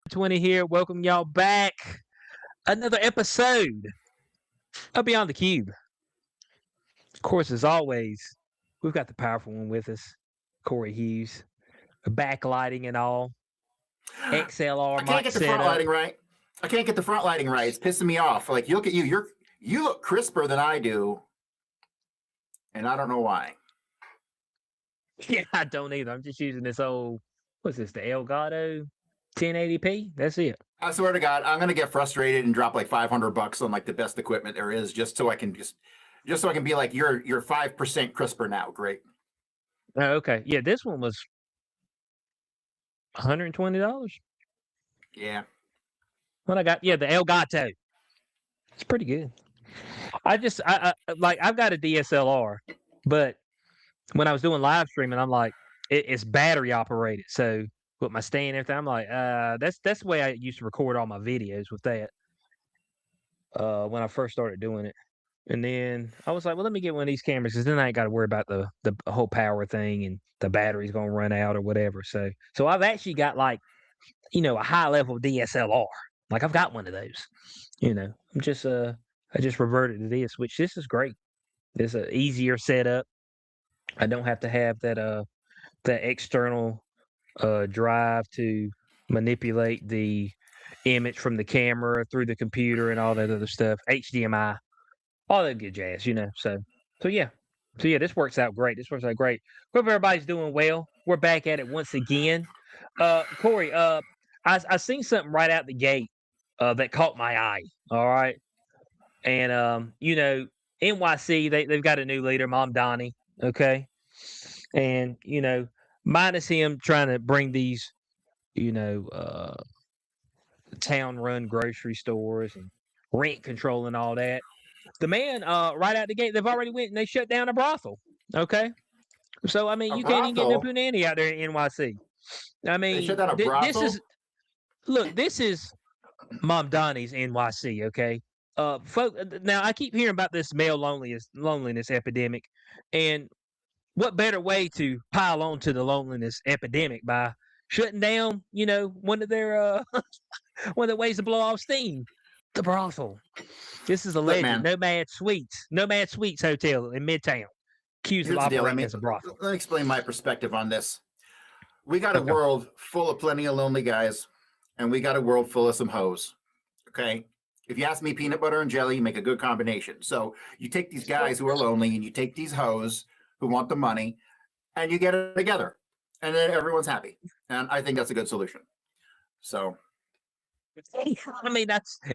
20 here. Welcome y'all back. Another episode of Beyond the Cube. Of course, as always, we've got the powerful one with us, Corey Hughes. Backlighting and all. XLR I can't mic get the front setup. lighting right. I can't get the front lighting right. It's pissing me off. Like, you look at you. You look crisper than I do, and I don't know why. Yeah, I don't either. I'm just using this old, what's this, the Elgato 1080p? That's it. I swear to God, I'm gonna get frustrated and drop like $500 on like the best equipment there is, just so I can be like, you're 5% crisper now. Great. Oh, okay. Yeah, this one was $120. Yeah. What I got? Yeah, the Elgato. It's pretty good. I've got a DSLR, but when I was doing live streaming, I'm like, it's battery operated. So with my stand and everything, I'm like, that's the way I used to record all my videos with that. When I first started doing it, and then I was like, well, let me get one of these cameras because then I ain't got to worry about the whole power thing and the battery's gonna run out or whatever. So I've actually got like, a high level DSLR. Like I've got one of those. I just reverted to this, which this is great. It's an easier setup. I don't have to have that external drive to manipulate the image from the camera through the computer and all that other stuff. HDMI, all that good jazz, So yeah. So yeah, this works out great. Hope everybody's doing well. We're back at it once again. Corey, I seen something right out the gate that caught my eye. All right. And NYC, they've got a new leader, Mom Donnie. Okay. And, minus him trying to bring these, town run grocery stores and rent control and all that. The man, right out the gate, they've already went and they shut down a brothel. Okay. So I mean, you can't even get no punani out there in NYC. I mean, they shut down a brothel? This is Mom Donnie's NYC. Okay. Now I keep hearing about this male loneliness epidemic, and what better way to pile on to the loneliness epidemic by shutting down, one of their one of the ways to blow off steam, the brothel. This is a legend. Nomad Suites Hotel in Midtown, accused of operating as a brothel. Let me explain my perspective on this. We got a world full of plenty of lonely guys, and we got a world full of some hoes. Okay. If you ask me, peanut butter and jelly make a good combination. So you take these guys who are lonely and you take these hoes who want the money and you get it together and then everyone's happy. And I think that's a good solution. So. I mean,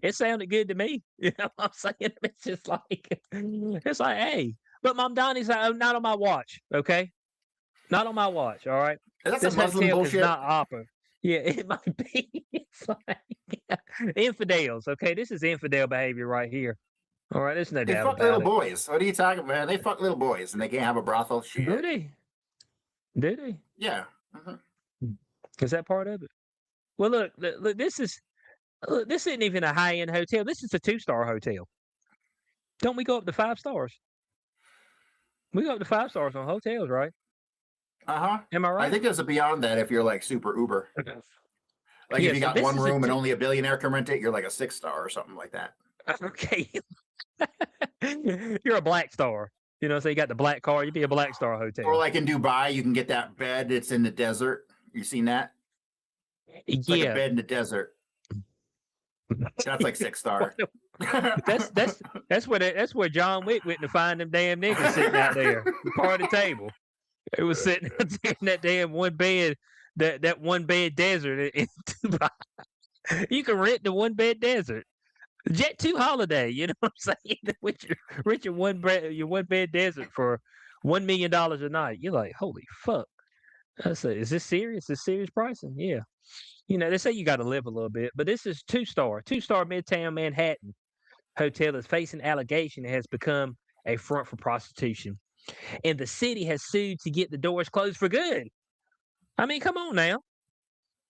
it sounded good to me. You know what I'm saying? It's like, hey, but Mom Donnie's like, oh, not on my watch. Okay. Not on my watch. All right. That's this Muslim bullshit. Is not opera. Yeah, it might be. It's like infidels. Okay, this is infidel behavior right here. All right, there's no doubt about it. They fuck little boys. What are you talking about? They fuck little boys, and they can't have a brothel. Shit. Do they? Yeah. Is that part of it? Well, look. This isn't even a high-end hotel. This is a 2-star hotel. Don't we go up to 5 stars? We go up to 5 stars on hotels, right? Am I right? I think there's a beyond that if you're like super Uber. Like if you got one room and only a billionaire can rent it, you're like a 6-star or something like that. Okay. You're a black star. So you got the black car, you'd be a black star hotel. Or like in Dubai, you can get that bed that's in the desert. You seen that? It's like a bed in the desert. That's like 6-star. That's where John Wick went to find them damn niggas sitting out there, part of the table. It was sitting in that damn one bed, that one bed desert in Dubai. You can rent the one bed desert. Jet 2 holiday, you know what I'm saying? Rent your one bed desert for $1 million a night. You're like, holy fuck. I say, is this serious? Is this serious pricing? Yeah. They say you got to live a little bit, but this is 2-star Midtown Manhattan hotel is facing allegation it has become a front for prostitution. And the city has sued to get the doors closed for good. I mean, come on now.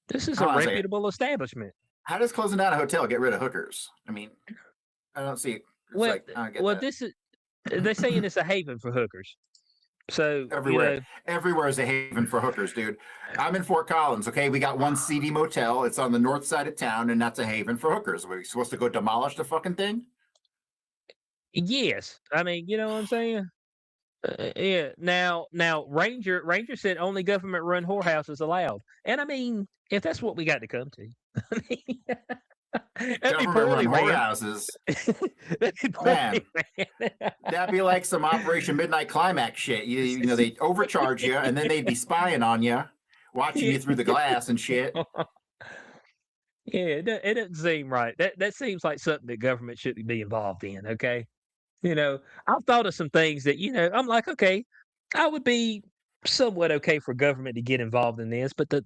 This is a reputable establishment. How does closing down a hotel get rid of hookers? I mean, I don't see. They're saying it's a haven for hookers. So Everywhere is a haven for hookers, dude. I'm in Fort Collins. Okay, we got one seedy motel. It's on the north side of town, and that's a haven for hookers. Are we supposed to go demolish the fucking thing? yes, I mean, you know what I'm saying? Yeah. Now, Ranger said only government-run whorehouses allowed, and I mean, if that's what we got to come to, I mean, that'd be Government-run poorly ran. whorehouses. That'd be Man, poorly ran. that'd be like some Operation Midnight Climax shit. You know, they overcharge you, and then they'd be spying on you, watching you through the glass and shit. Yeah, it doesn't seem right. That seems like something that government shouldn't be involved in. Okay, I've thought of some things that I'm like, okay, I would be somewhat okay for government to get involved in this, but the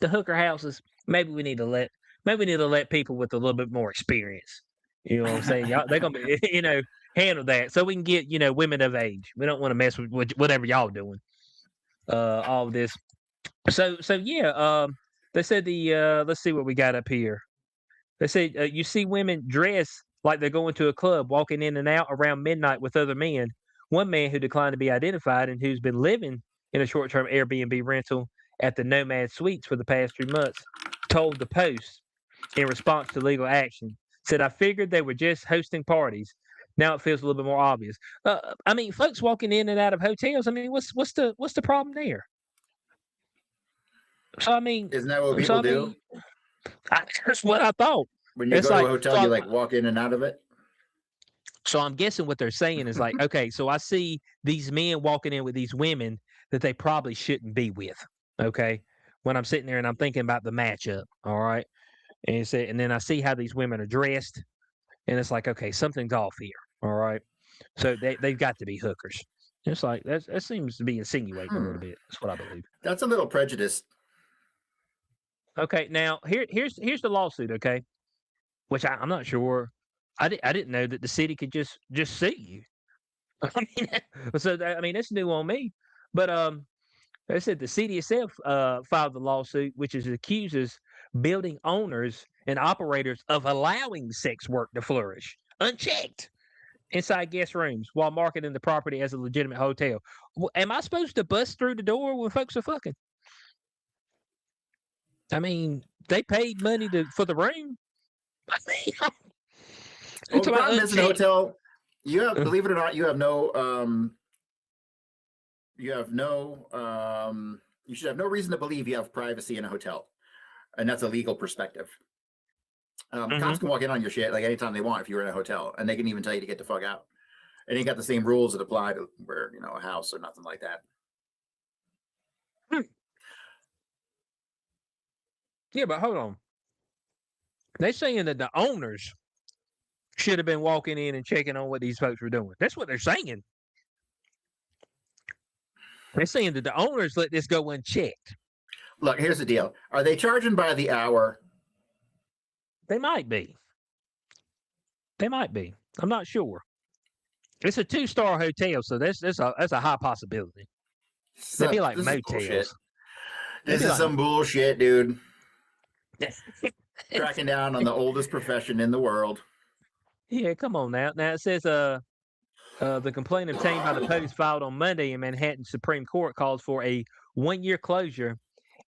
hooker houses, maybe we need to let people with a little bit more experience. You know what I'm saying? Y'all, they're gonna be, handle that so we can get women of age. We don't want to mess with whatever y'all doing. All of this. So yeah. They said let's see what we got up here. They say you see women dress like they're going to a club, walking in and out around midnight with other men. One man who declined to be identified and who's been living in a short-term Airbnb rental at the Nomad Suites for the past 3 months told the Post in response to legal action, said, "I figured they were just hosting parties. Now it feels a little bit more obvious." I mean, folks walking in and out of hotels. I mean, what's the problem there? So I mean, Isn't that what so people I do? mean, that's what I thought. When you It's go to like, a hotel, so you like walk in and out of it. So I'm guessing what they're saying is like, okay, so I see these men walking in with these women that they probably shouldn't be with. Okay. When I'm sitting there and I'm thinking about the matchup. All right. And then I see how these women are dressed. And it's like, okay, something's off here. All right. So they've got to be hookers. It's like that seems to be insinuating a little bit. That's what I believe. That's a little prejudiced. Okay. Now here's the lawsuit. Okay. Which I'm not sure. I didn't know that the city could just sue you. I mean, I mean that's new on me. But they said the city itself filed the lawsuit, which accuses building owners and operators of allowing sex work to flourish unchecked inside guest rooms while marketing the property as a legitimate hotel. Am I supposed to bust through the door when folks are fucking? I mean, they paid money for the room. I mean, well, the problem is in a hotel, you have, believe it or not, you should have no reason to believe you have privacy in a hotel, and that's a legal perspective. Cops can walk in on your shit like anytime they want if you're in a hotel, and they can even tell you to get the fuck out. It ain't got the same rules that apply to where a house or nothing like that. Yeah, but hold on. They're saying that the owners should have been walking in and checking on what these folks were doing. That's what they're saying. They're saying that the owners let this go unchecked. Look, here's the deal. Are they charging by the hour? They might be. They might be. I'm not sure. It's a 2-star hotel, so that's a high possibility. They'd be like motels. This is some bullshit, dude. Tracking down on the oldest profession in the world. Yeah, come on now. Now it says the complaint obtained by the Post filed on Monday in Manhattan Supreme Court calls for a 1-year closure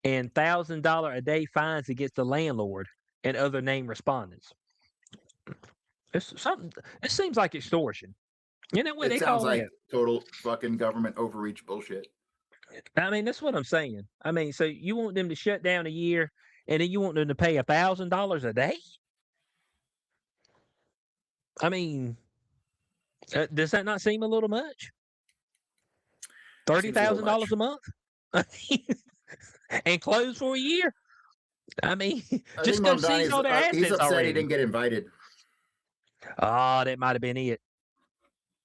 and $1,000 a day fines against the landlord and other named respondents. It's something. It seems like extortion. You know what they call it? Total fucking government overreach bullshit. I mean, that's what I'm saying. I mean, so you want them to shut down a year, and then you want them to pay $1,000 a day? I mean, does that not seem a little much? $30,000 a month, and close for a year. I mean, just go seize all their assets he's upset already. He didn't get invited. Oh, that might have been it.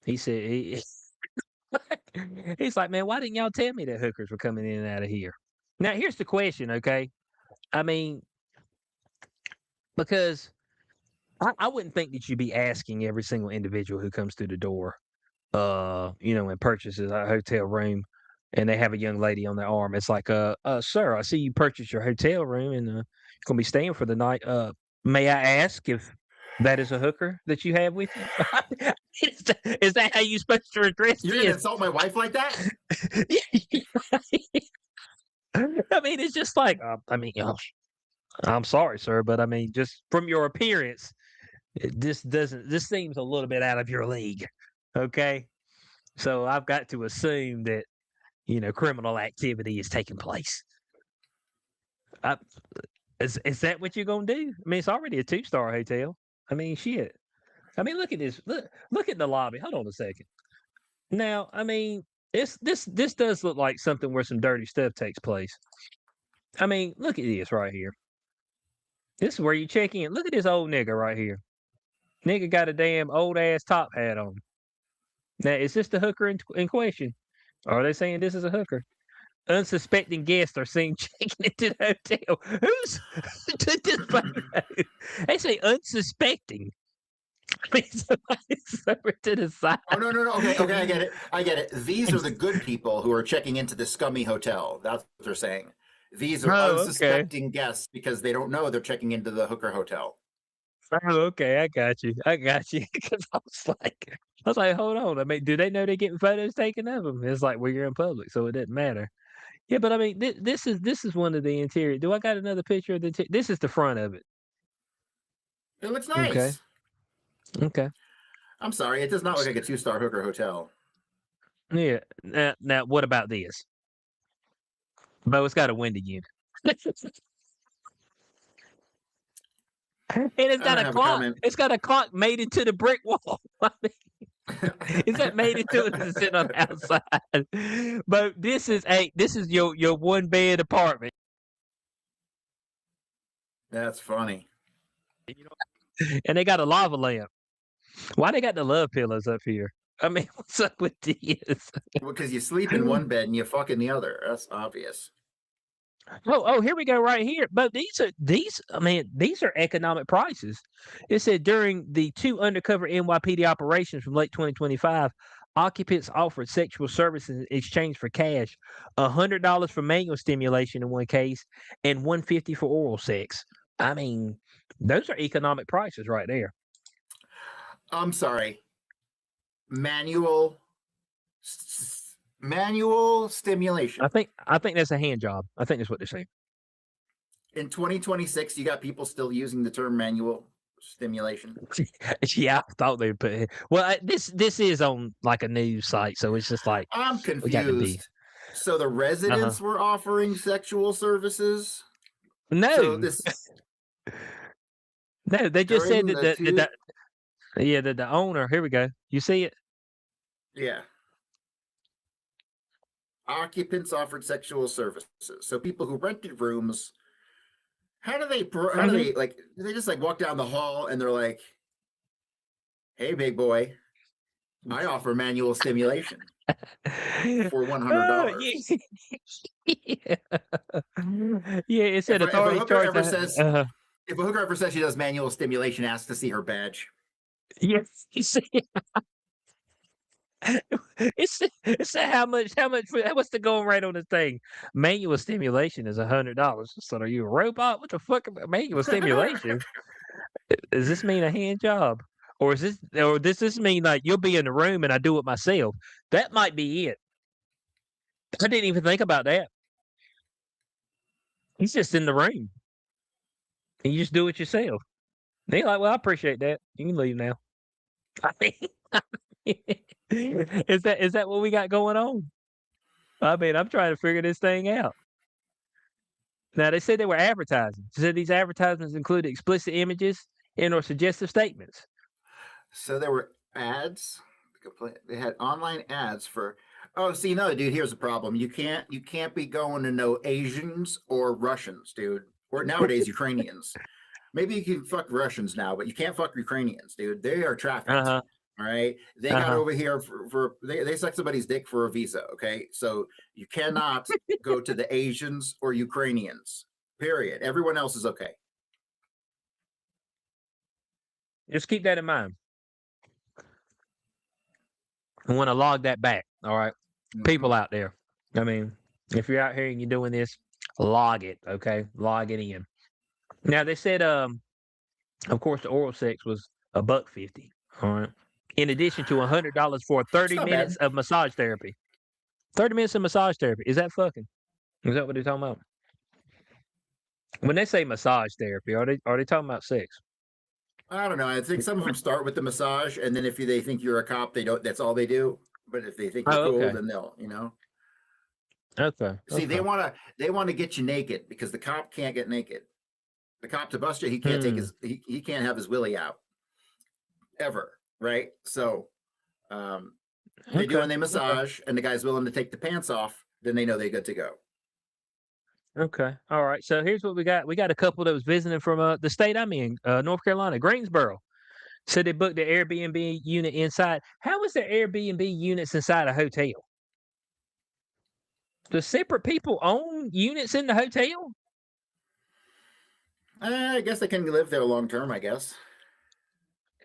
He said he's like, man, why didn't y'all tell me that hookers were coming in and out of here? Now, here's the question, okay? I mean, because I wouldn't think that you'd be asking every single individual who comes through the door, and purchases a hotel room, and they have a young lady on their arm. It's like, sir, I see you purchased your hotel room and you're gonna be staying for the night. May I ask if That is a hooker that you have with you? Is that how you supposed to address You're gonna this? insult my wife like that? I mean, it's just like, I'm sorry, sir, but I mean, just from your appearance, this seems a little bit out of your league. Okay. So I've got to assume that, criminal activity is taking place. I, is that what you're gonna do? I mean, it's already a 2-star hotel. I mean, shit. I mean, look at this. Look at the lobby. Hold on a second. Now, I mean, this does look like something where some dirty stuff takes place. I mean, look at this right here. This is where you check in. Look at this old nigga right here. Nigga got a damn old ass top hat on. Now, is this the hooker in question? Or are they saying this is a hooker? Unsuspecting guests are seen checking into the hotel. Who took this photo? They say unsuspecting. I mean, somebody's over to the side. Oh no. Okay, I get it. These are the good people who are checking into the scummy hotel. That's what they're saying. These are unsuspecting guests because they don't know they're checking into the hooker hotel. Oh, okay, I got you. Because I was like, hold on. I mean, do they know they're getting photos taken of them? It's like, well, you're in public, so it doesn't matter. Yeah, but I mean, this is one of the interior. Do I got another picture of the? This is the front of it. It looks Okay. nice. Okay. I'm sorry, it does not look like a 2-star hooker hotel. Yeah. Now, what about this? But it's got a window unit. And it's got a clock. It's got a clock made into the brick wall. I mean, is that made into it? Is sitting on the outside? But this is your 1-bed apartment. That's funny. And they got a lava lamp. Why they got the love pillows up here? I mean, what's up with this? Well, because you sleep in one bed and you fuck in the other. That's obvious. Oh, here we go right here. But these are economic prices. It said during the 2 undercover NYPD operations from late 2025, occupants offered sexual services in exchange for cash, $100 for manual stimulation in one case, and $150 for oral sex. I mean, those are economic prices right there. I'm sorry. Manual stimulation. I think that's a hand job. I think that's what they're saying. In 2026, you got people still using the term manual stimulation. Yeah, I thought they'd put it. Well, this is on like a news site, so it's just like I'm confused. So the residents were offering sexual services? No. So no, they just said that the owner. Here we go. You see it? Yeah. Occupants offered sexual services. So people who rented rooms, how do they like? Do they just like walk down the hall and they're like, "Hey, big boy, I offer manual stimulation for $100." Yeah, it said authority charge. If a hooker ever says she does manual stimulation, ask to see her badge. Yes, you see. It's how much what's the going rate on the thing? Manual stimulation is $100. So are you a robot? What the fuck about manual stimulation? Does this mean a hand job? Or does this mean like you'll be in the room and I do it myself? That might be it. I didn't even think about that. He's just in the room. And you just do it yourself. And they're like, well, I appreciate that. You can leave now. I mean, is that what we got going on? I mean, I'm trying to figure this thing out. Now they said they were advertising. They said these advertisements included explicit images and or suggestive statements. So there were ads. They had online ads for. Oh, see, no, dude. Here's the problem. You can't be going to no Asians or Russians, dude. Or nowadays Ukrainians. Maybe you can fuck Russians now, but you can't fuck Ukrainians, dude. They are trafficked. All right. They got over here they suck somebody's dick for a visa. Okay. So you cannot go to the Asians or Ukrainians. Period. Everyone else is okay. Just keep that in mind. I want to log that back. All right. People out there. I mean, if you're out here and you're doing this, log it. Okay. Log it in. Now they said Of course, the oral sex was $1.50. All right. In addition to $100 for It's 30 not minutes bad. of massage therapy. 30 minutes of massage therapy. Is that fucking? Is that what they're talking about? When they say massage therapy, are they talking about sex? I don't know. I think some of them start with the massage, and then if they think you're a cop, they don't. That's all they do. But if they think you're Oh, cool, okay. then they'll. Okay. See, Okay. they want to get you naked because the cop can't get naked. The cop to bust you, he can't take Hmm. he can't have his willy out ever, right? So they do Okay. when they massage, and the guy's willing to take the pants off, then they know they're good to go. Okay. All right. So here's what we got. We got a couple that was visiting from the state I'm in, North Carolina, Greensboro. Said they booked the Airbnb unit inside. How is there Airbnb units inside a hotel? Do separate people own units in the hotel? I guess they can live there long term. I guess.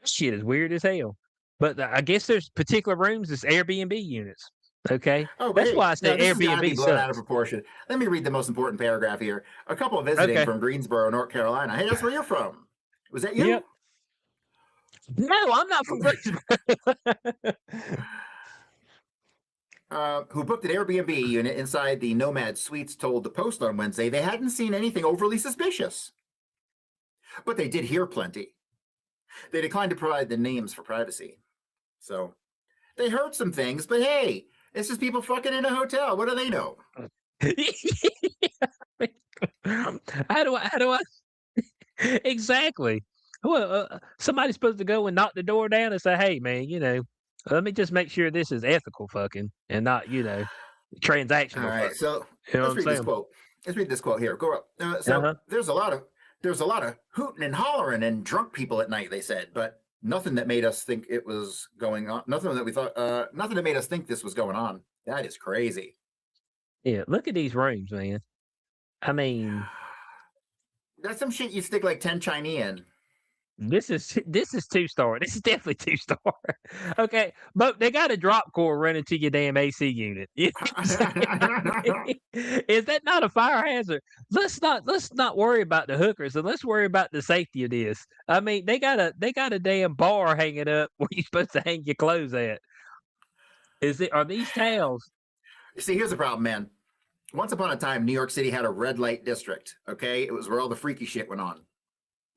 Shit is weird as hell. But I guess there's particular rooms that's Airbnb units. Okay. Oh, but That's hey, why I now say this has got to be Airbnb blown out of sucks. proportion. Let me read the most important paragraph here. A couple visiting Okay. from Greensboro, North Carolina. Hey, that's where you're from. Was that you? Yep. No, I'm not from Greensboro. Who booked an Airbnb unit inside the Nomad Suites told the Post on Wednesday they hadn't seen anything overly suspicious. But they did hear plenty. They declined to provide the names for privacy. So they heard some things, but hey, it's just people fucking in a hotel. What do they know? How do I exactly? Well, somebody's supposed to go and knock the door down and say, "Hey, man, let me just make sure this is ethical fucking and not, All transactional right, fucking." so You know what let's I'm read this saying? quote. Let's read this quote here. Go up. So Uh-huh. there's a lot of hooting and hollering and drunk people at night. They said, but nothing that made us think it was going on. Nothing that we thought. Nothing that made us think this was going on. That is crazy. Yeah, look at these rooms, man. I mean, That's some shit you stick like 10 Chinese in. this is 2-star. This is definitely 2-star. Okay, but they got a drop core running to your damn AC unit. You know what I'm saying? Is that not a fire hazard? Let's not worry about the hookers and let's worry about the safety of this. I mean, they got a damn bar hanging up where you're supposed to hang your clothes at. Are these towels? See, here's the problem, man. Once upon a time, New York City had a red light district. Okay, it was where all the freaky shit went on,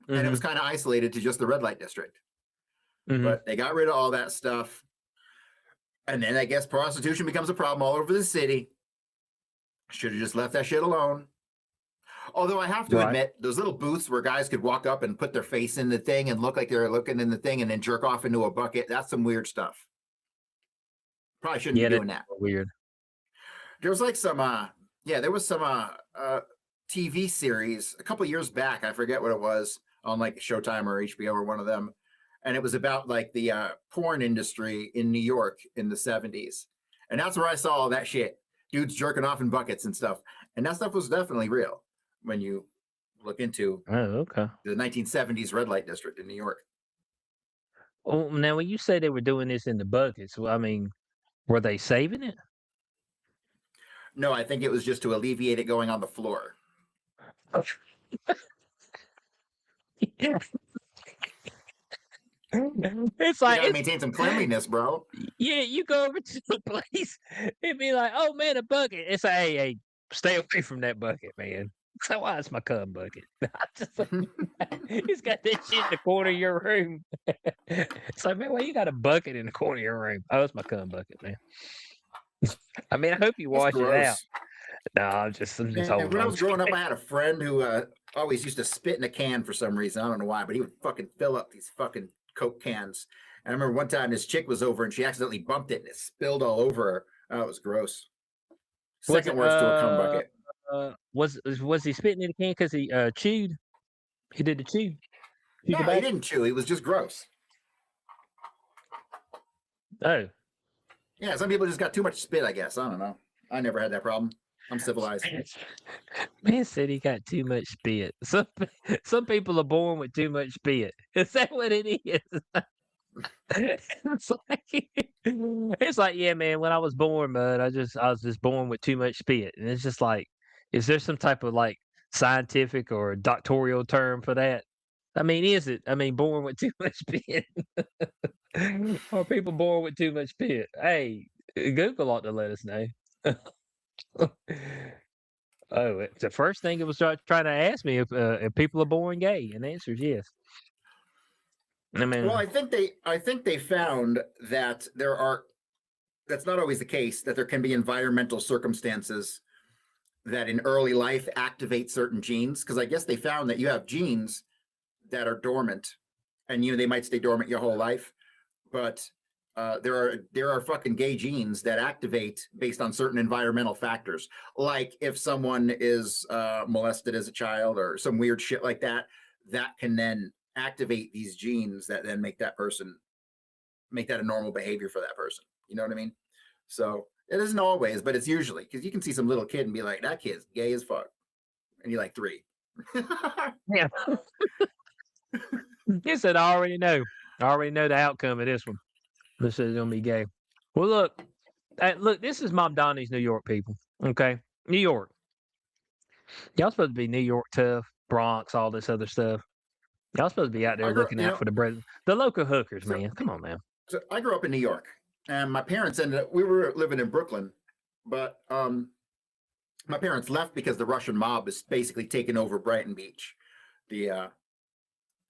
and it was Mm-hmm. kind of isolated to just the red light district. Mm-hmm. But they got rid of all that stuff, and then I guess prostitution becomes a problem all over the city. Should have just left that shit alone. Although I have to Right. admit, those little booths where guys could walk up and put their face in the thing and look like they're looking in the thing and then jerk off into a bucket—that's some weird stuff. Probably shouldn't Yeah, be that's doing that. weird. There was like some there was some TV series a couple years back. I forget what it was on like Showtime or HBO or one of them, and it was about like the porn industry in New York in the 70s, and that's where I saw all that shit. Dudes jerking off in buckets and stuff, and that stuff was definitely real when you look into Oh, okay. the 1970s red light district in New York. Oh, now when you say they were doing this in the buckets, well, I mean, were they saving it? No, I think it was just to alleviate it going on the floor. It's You like got to it's maintain some cleanliness, bro. yeah, you go over to the place, it'd be like, "Oh, man, a bucket." It's like, "Hey, stay away from that bucket, man." So why it's my cum bucket? I just like, he's got that shit in the corner of your room. It's like, "Man, why you got a bucket in the corner of your room?" "Oh, it's my cum bucket, man." I mean, I hope you It's wash it out. gross. No, I'm just And holding when I on was to growing up, it. I had a friend who always used to spit in a can for some reason. I don't know why, but he would fucking fill up these fucking Coke cans. And I remember one time this chick was over and she accidentally bumped it and it spilled all over her. Oh, it was gross. Was Second it, worst to a cum bucket. was he spitting in the can because he, chewed? He did the chew No, he tobacco? didn't chew. He was just gross. Oh. Yeah, some people just got too much spit, I guess. I don't know. I never had that problem. I'm civilized. Man said he got too much spit. Some people are born with too much spit. Is that what it is? It's like, it's like, yeah, man. When I was born, man, I was just born with too much spit, and it's just like, is there some type of like scientific or doctoral term for that? I mean, is it? I mean, born with too much pit. Are people born with too much pit? Hey, Google ought to let us know. Oh, it's the first thing it was trying to ask me if people are born gay, and the answer is yes. I Well, mean, I think they found that that's not always the case, that there can be environmental circumstances that in early life activate certain genes. Because I guess they found that you have genes that are dormant, and they might stay dormant your whole life, but there are fucking gay genes that activate based on certain environmental factors. Like if someone is molested as a child or some weird shit like that, that can then activate these genes that then make that a normal behavior for that person. You know what I mean? So it isn't always, but it's usually, because you can see some little kid and be like, that kid's gay as fuck, and you're like 3. yeah. He said, I already know. I already know the outcome of this one. This is gonna be gay. Well, look. This is Mom Donnie's New York people. Okay, New York. Y'all supposed to be New York tough, Bronx, all this other stuff. Y'all supposed to be out there looking out for the local hookers, so, man. Come on, man. So I grew up in New York, and my parents we were living in Brooklyn, but my parents left because the Russian mob is basically taking over Brighton Beach.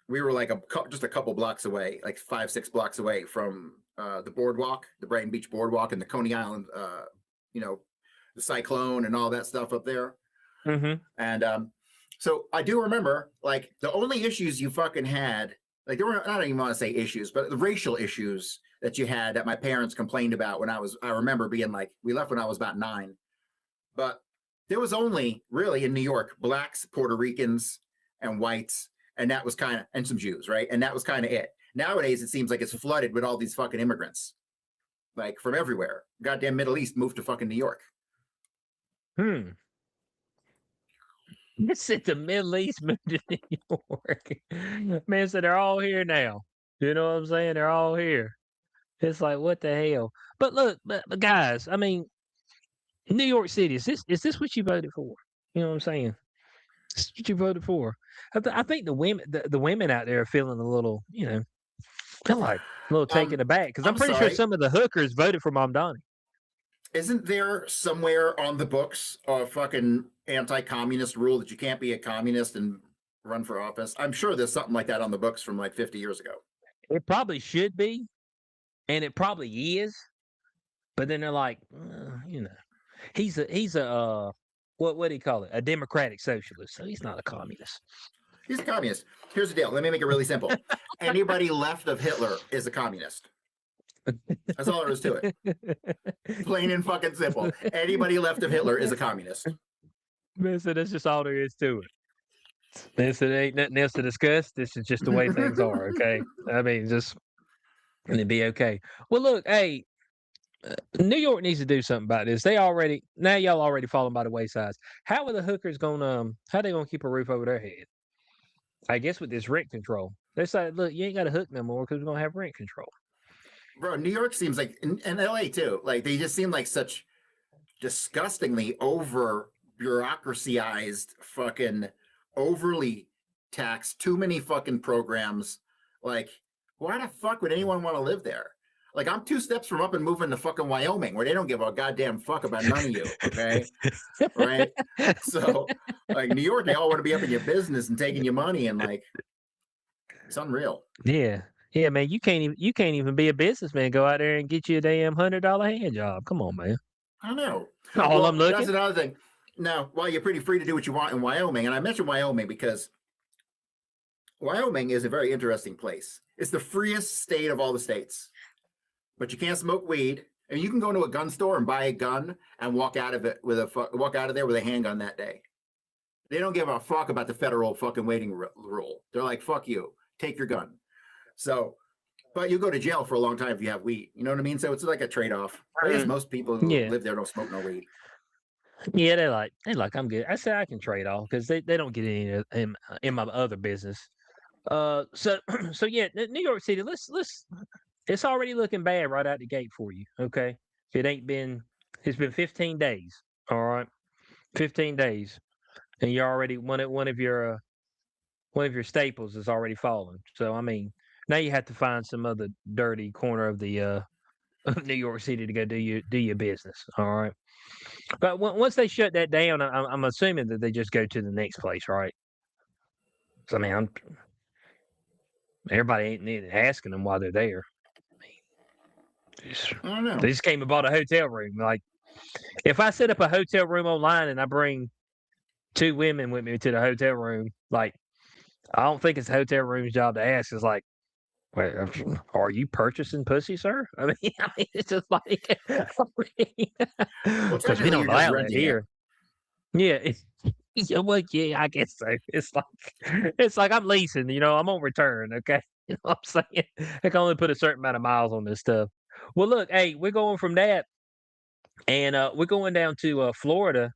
We were like just a couple blocks away, like 5-6 blocks away from the boardwalk, the Brighton Beach boardwalk, and the Coney Island, the cyclone and all that stuff up there. Mm-hmm. And so I do remember, like, the only issues you fucking had, like, there were, I don't even want to say issues, but the racial issues that you had that my parents complained about I remember being like, we left when I was about 9, but there was only really in New York, blacks, Puerto Ricans, and whites, and that was and some Jews, right? And that was kind of it. Nowadays, it seems like it's flooded with all these fucking immigrants, like from everywhere. Goddamn Middle East moved to fucking New York. It said the Middle East moved to New York. Man said they're all here now. You know what I'm saying? They're all here. It's like, what the hell? But look, but guys, I mean, New York City, is this what you voted for? You know what I'm saying? This is what you voted for. I think the women out there are feeling a little, feel like a little taken aback, because I'm pretty sure some of the hookers voted for Mom Donnie. Isn't there somewhere on the books a fucking anti-communist rule that you can't be a communist and run for office? I'm sure there's something like that on the books from like 50 years ago. It probably should be, and it probably is. But then they're like, he's a what do you call it? A democratic socialist. So he's not a communist. He's a communist. Here's the deal. Let me make it really simple. Anybody left of Hitler is a communist. That's all there is to it. Plain and fucking simple. Anybody left of Hitler is a communist. Man said that's just all there is to it. Man said there ain't nothing else to discuss. This is just the way things are, okay? I mean, just and it'd be okay. Well, look, hey, New York needs to do something about this. Y'all already falling by the wayside. How are the hookers gonna how they gonna keep a roof over their head? I guess with this rent control. They say, look, you ain't got to hook no more because we're gonna have rent control. Bro, New York seems like, and LA too, like they just seem like such disgustingly over bureaucracyized, fucking overly taxed, too many fucking programs. Like, why the fuck would anyone want to live there? Like, I'm 2 steps from up and moving to fucking Wyoming, where they don't give a goddamn fuck about none of you. Okay. Right. So, like, New York, they all want to be up in your business and taking your money, and like, it's unreal. Yeah. Yeah, man, you can't even be a businessman. Go out there and get you a damn $100 hand job. Come on, man. I know. I'm looking. That's another thing. Now, while you're pretty free to do what you want in Wyoming, and I mentioned Wyoming because Wyoming is a very interesting place. It's the freest state of all the states, but you can't smoke weed, and you can go to a gun store and buy a gun and walk out of there with a handgun that day. They don't give a fuck about the federal fucking waiting rule. They're like, fuck you, take your gun. So, but you go to jail for a long time if you have weed. You know what I mean? So it's like a trade-off. I guess most people who live there don't smoke no weed. Yeah, they're like, I'm good. I said I can trade off because they don't get any in my other business. So yeah, New York City. Let's. It's already looking bad right out the gate for you. Okay, it's been 15 days. All right, 15 days, and you're already one of your one of your staples is already fallen. So I mean, now you have to find some other dirty corner of the of New York City to go do your business. All right, but once they shut that down, I'm assuming that they just go to the next place, right? So I mean, everybody ain't asking them why they're there. I don't know. They just came and bought a hotel room. Like, if I set up a hotel room online and I bring 2 women with me to the hotel room, like, I don't think it's the hotel room's job to ask. It's like, wait, are you purchasing pussy, sir? I mean, it's just like, Well, because we technically, don't you're just allow that renting it. here. Yeah, yeah, well, yeah, I guess so. It's like I'm leasing. I'm on return. Okay, you know what I'm saying? I can only put a certain amount of miles on this stuff. Well, look, hey, we're going from that, and we're going down to Florida,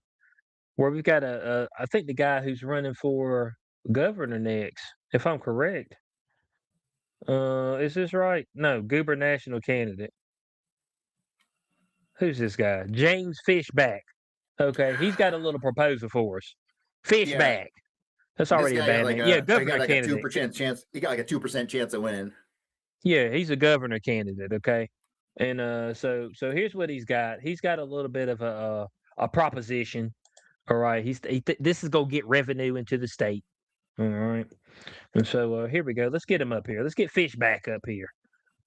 where we've got I think the guy who's running for governor next, if I'm correct. Is this right? No, gubernatorial candidate. Who's this guy? James Fishback. Okay, he's got a little proposal for us. Yeah, Fishback. That's this already a guy got bad like name. Yeah, he governor got like a candidate. 2% chance. He got like a 2% chance of winning. Yeah, he's a governor candidate. Okay, and so here's what he's got. He's got a little bit of a proposition. All right, this is gonna get revenue into the state. All right, and so here we go. Let's get him up here. Let's get Fishback up here.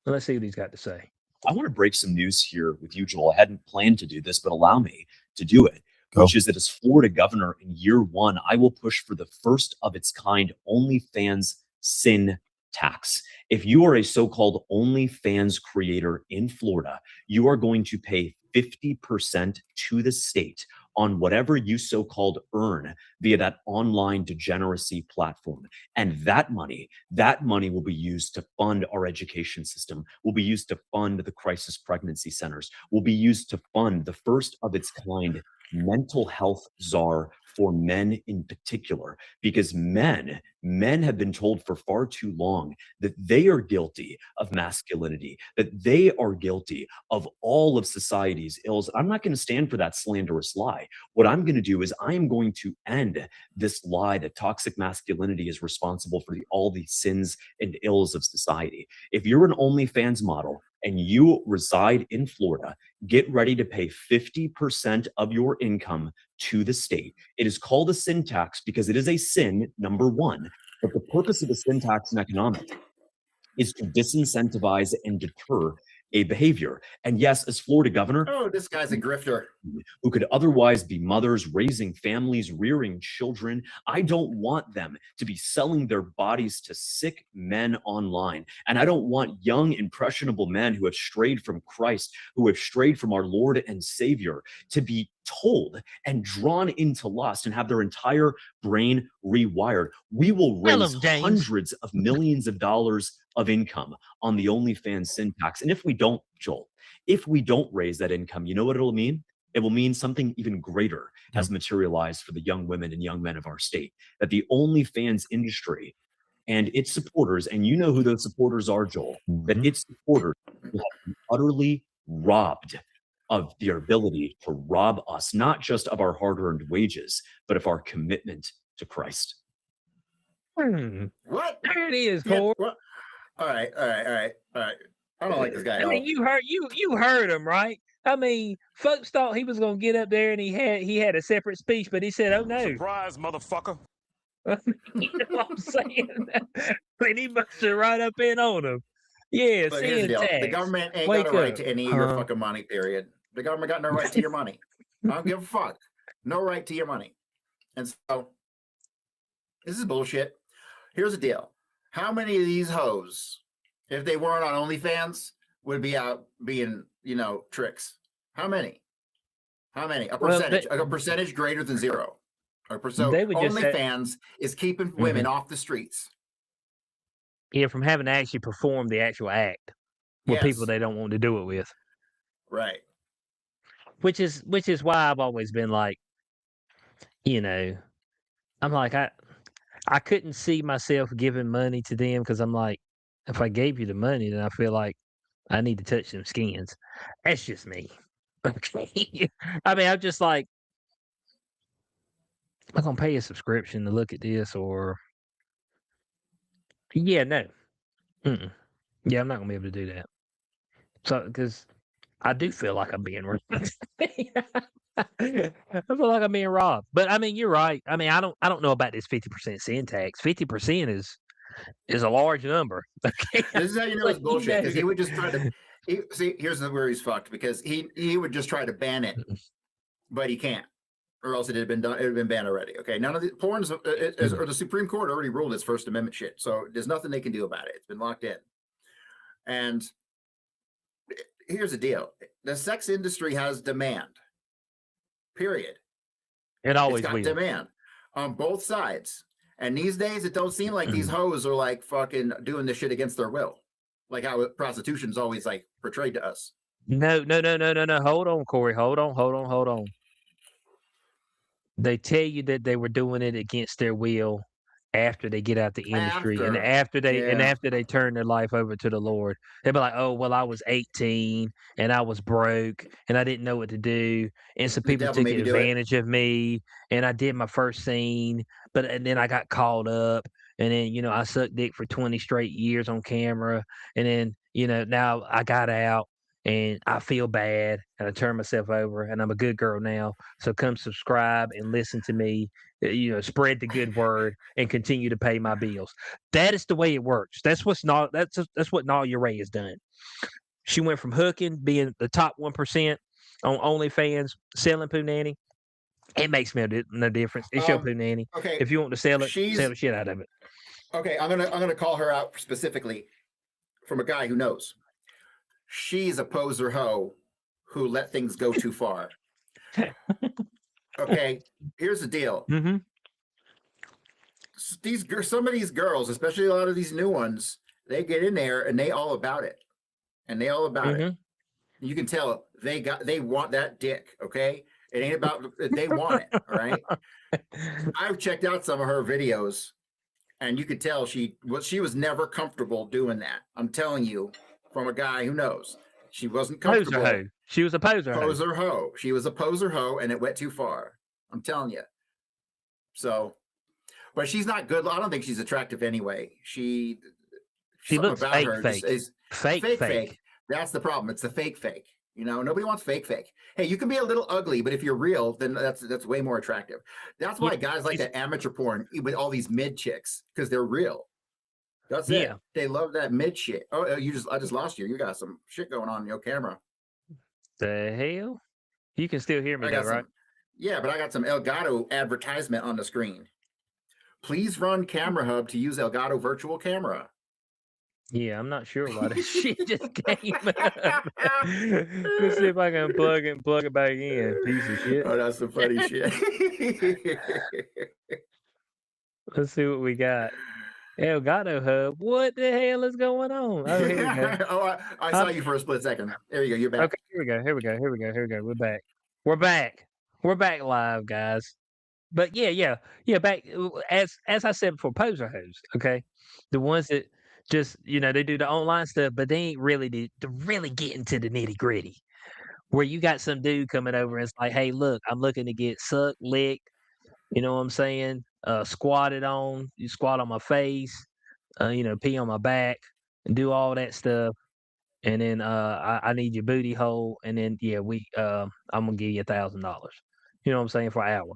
Let's see what he's got to say. I want to break some news here with you, Joel. I hadn't planned to do this, but allow me to do it, which is that as Florida governor in year 1, I will push for the first of its kind OnlyFans sin tax. If you are a so-called OnlyFans creator in Florida, you are going to pay 50% to the state on whatever you so-called earn via that online degeneracy platform. And that money will be used to fund our education system, will be used to fund the crisis pregnancy centers, will be used to fund the first of its kind mental health czar for men in particular, because men have been told for far too long that they are guilty of masculinity, that they are guilty of all of society's ills. I'm not going to stand for that slanderous lie. What I'm going to do is I am going to end this lie that toxic masculinity is responsible for all the sins and ills of society. If you're an OnlyFans model and you reside in Florida, get ready to pay 50% of your income to the state. It is called a sin tax because it is a sin, number one. But the purpose of the sin tax in economics is to disincentivize and deter a behavior. And yes, as Florida governor, Oh, this guy's a grifter. who could otherwise be mothers raising families, rearing children, I don't want them to be selling their bodies to sick men online. And I don't want young, impressionable men who have strayed from Christ, who have strayed from our Lord and Savior, to be told and drawn into lust and have their entire brain rewired. We will Tell raise 'em, James. hundreds of millions of dollars of income on the OnlyFans sin tax. And if we don't, Joel, if we don't raise that income, you know what it'll mean? It will mean something even greater has materialized for the young women and young men of our state, that the OnlyFans industry and its supporters, and you know who those supporters are, Joel, that its supporters will have been utterly robbed of their ability to rob us, not just of our hard-earned wages, but of our commitment to Christ. What? There it is, Yeah, Cor. what? All right. I don't like this guy at I all. mean, you heard him, right? I mean, folks thought he was gonna get up there and he had a separate speech, but he said, "Oh no, Surprise, motherfucker. you know what I'm saying?" And he busted right up in on him. Yeah, But here's the sin deal. The tax. government ain't Wake got a right up. to any of your fucking money, period. The government got no right to your money. I don't give a fuck. No right to your money. And so, this is bullshit. Here's the deal. How many of these hoes, if they weren't on OnlyFans, would be out being, tricks? How many? A Well, percentage. A percentage greater than zero. So They would just say- OnlyFans is keeping women off the streets. Yeah, from having to actually perform the actual act with people Yes. they don't want to do it with. Right. Which is why I've always been like, I'm like, I couldn't see myself giving money to them because I'm like, if I gave you the money, then I feel like I need to touch them skins. That's just me. Okay. I mean, I'm just like, I'm gonna pay a subscription to look at this, or Yeah, no. Mm-mm. Yeah, I'm not gonna be able to do that. So, because I do feel like I'm being robbed. I feel like I'm being robbed. But I mean, you're right. I mean, I don't know about this 50% sin tax. 50% is a large number. Okay. This is how you know Like, it's you bullshit know. because he would just try to. See, here's where he's fucked because he would just try to ban it, but he can't, or else it had been done. It had been banned already. Okay, none of the porn's or the Supreme Court already ruled it's First Amendment shit, so there's nothing they can do about it. It's been locked in. And here's the deal: the sex industry has demand. Period. It It's always got will. demand on both sides. And these days, it don't seem like these hoes are like fucking doing this shit against their will, like how prostitution's always like portrayed to us. No, no, no, no, no, no. Hold on, Corey. Hold on, hold on, hold on. They tell you that they were doing it against their will after they get out the industry and After, yeah, after they turn their life over to the Lord. They'll be like, "Oh, well, I was 18 and I was broke and I didn't know what to do, and some the people devil took made me do it. advantage of me, and I did my first scene, and then I got called up, and then I sucked dick for 20 straight years on camera, and then now I got out." And I feel bad, and I turn myself over, and I'm a good girl now. So come subscribe and listen to me. Spread the good word and continue to pay my bills. That is the way it works. That's what Nadia Ray has done. She went from hooking, being the top 1% on OnlyFans, selling punani. It makes me no difference. It's your punani. Okay, If you want to sell it, she's sell the shit out of it. okay. I'm gonna call her out specifically from a guy who knows. She's a poser hoe who let things go too far. Okay, here's the deal. Mm-hmm. Some of these girls, especially a lot of these new ones, they get in there and they all about it, and they all about it. You can tell they want that dick. Okay, it ain't about they want it. All right. I've checked out some of her videos, and you could tell she was never comfortable doing that. I'm telling you, from a guy who knows, she wasn't comfortable. Poser hoe. She was a poser hoe. Poser hoe. She was a poser hoe, and it went too far. I'm telling you. So, but she's not good. I don't think she's attractive anyway. She looks about fake, her fake. is fake. That's the problem. It's the fake. Nobody wants fake. Hey, you can be a little ugly, but if you're real, then that's way more attractive. That's why guys like that amateur porn with all these mid chicks, because they're real. That's it. They love that mid shit. Oh, I just lost you. You got some shit going on in your camera. The hell? You can still hear me though, right? Yeah, but I got some Elgato advertisement on the screen. Please run Camera Hub to use Elgato Virtual Camera. Yeah, I'm not sure why this shit just came up. Let's see if I can plug it back in. Piece of shit. Oh, that's some funny shit. Let's see what we got. Elgato Hub. What the hell is going on? Oh, here we go. Oh, I saw you for a split second. There you go. You're back. Okay, here we go. We're back. We're back live, guys. But yeah. Back as I said before, poser hoes. Okay, the ones that just they do the online stuff, but they ain't really to really get into the nitty gritty. Where you got some dude coming over and it's like, hey, look, I'm looking to get sucked, licked. You know what I'm saying? Squatted on. You squat on my face. Pee on my back and do all that stuff. And then I need your booty hole. And then I'm gonna give you $1,000. You know what I'm saying, for an hour.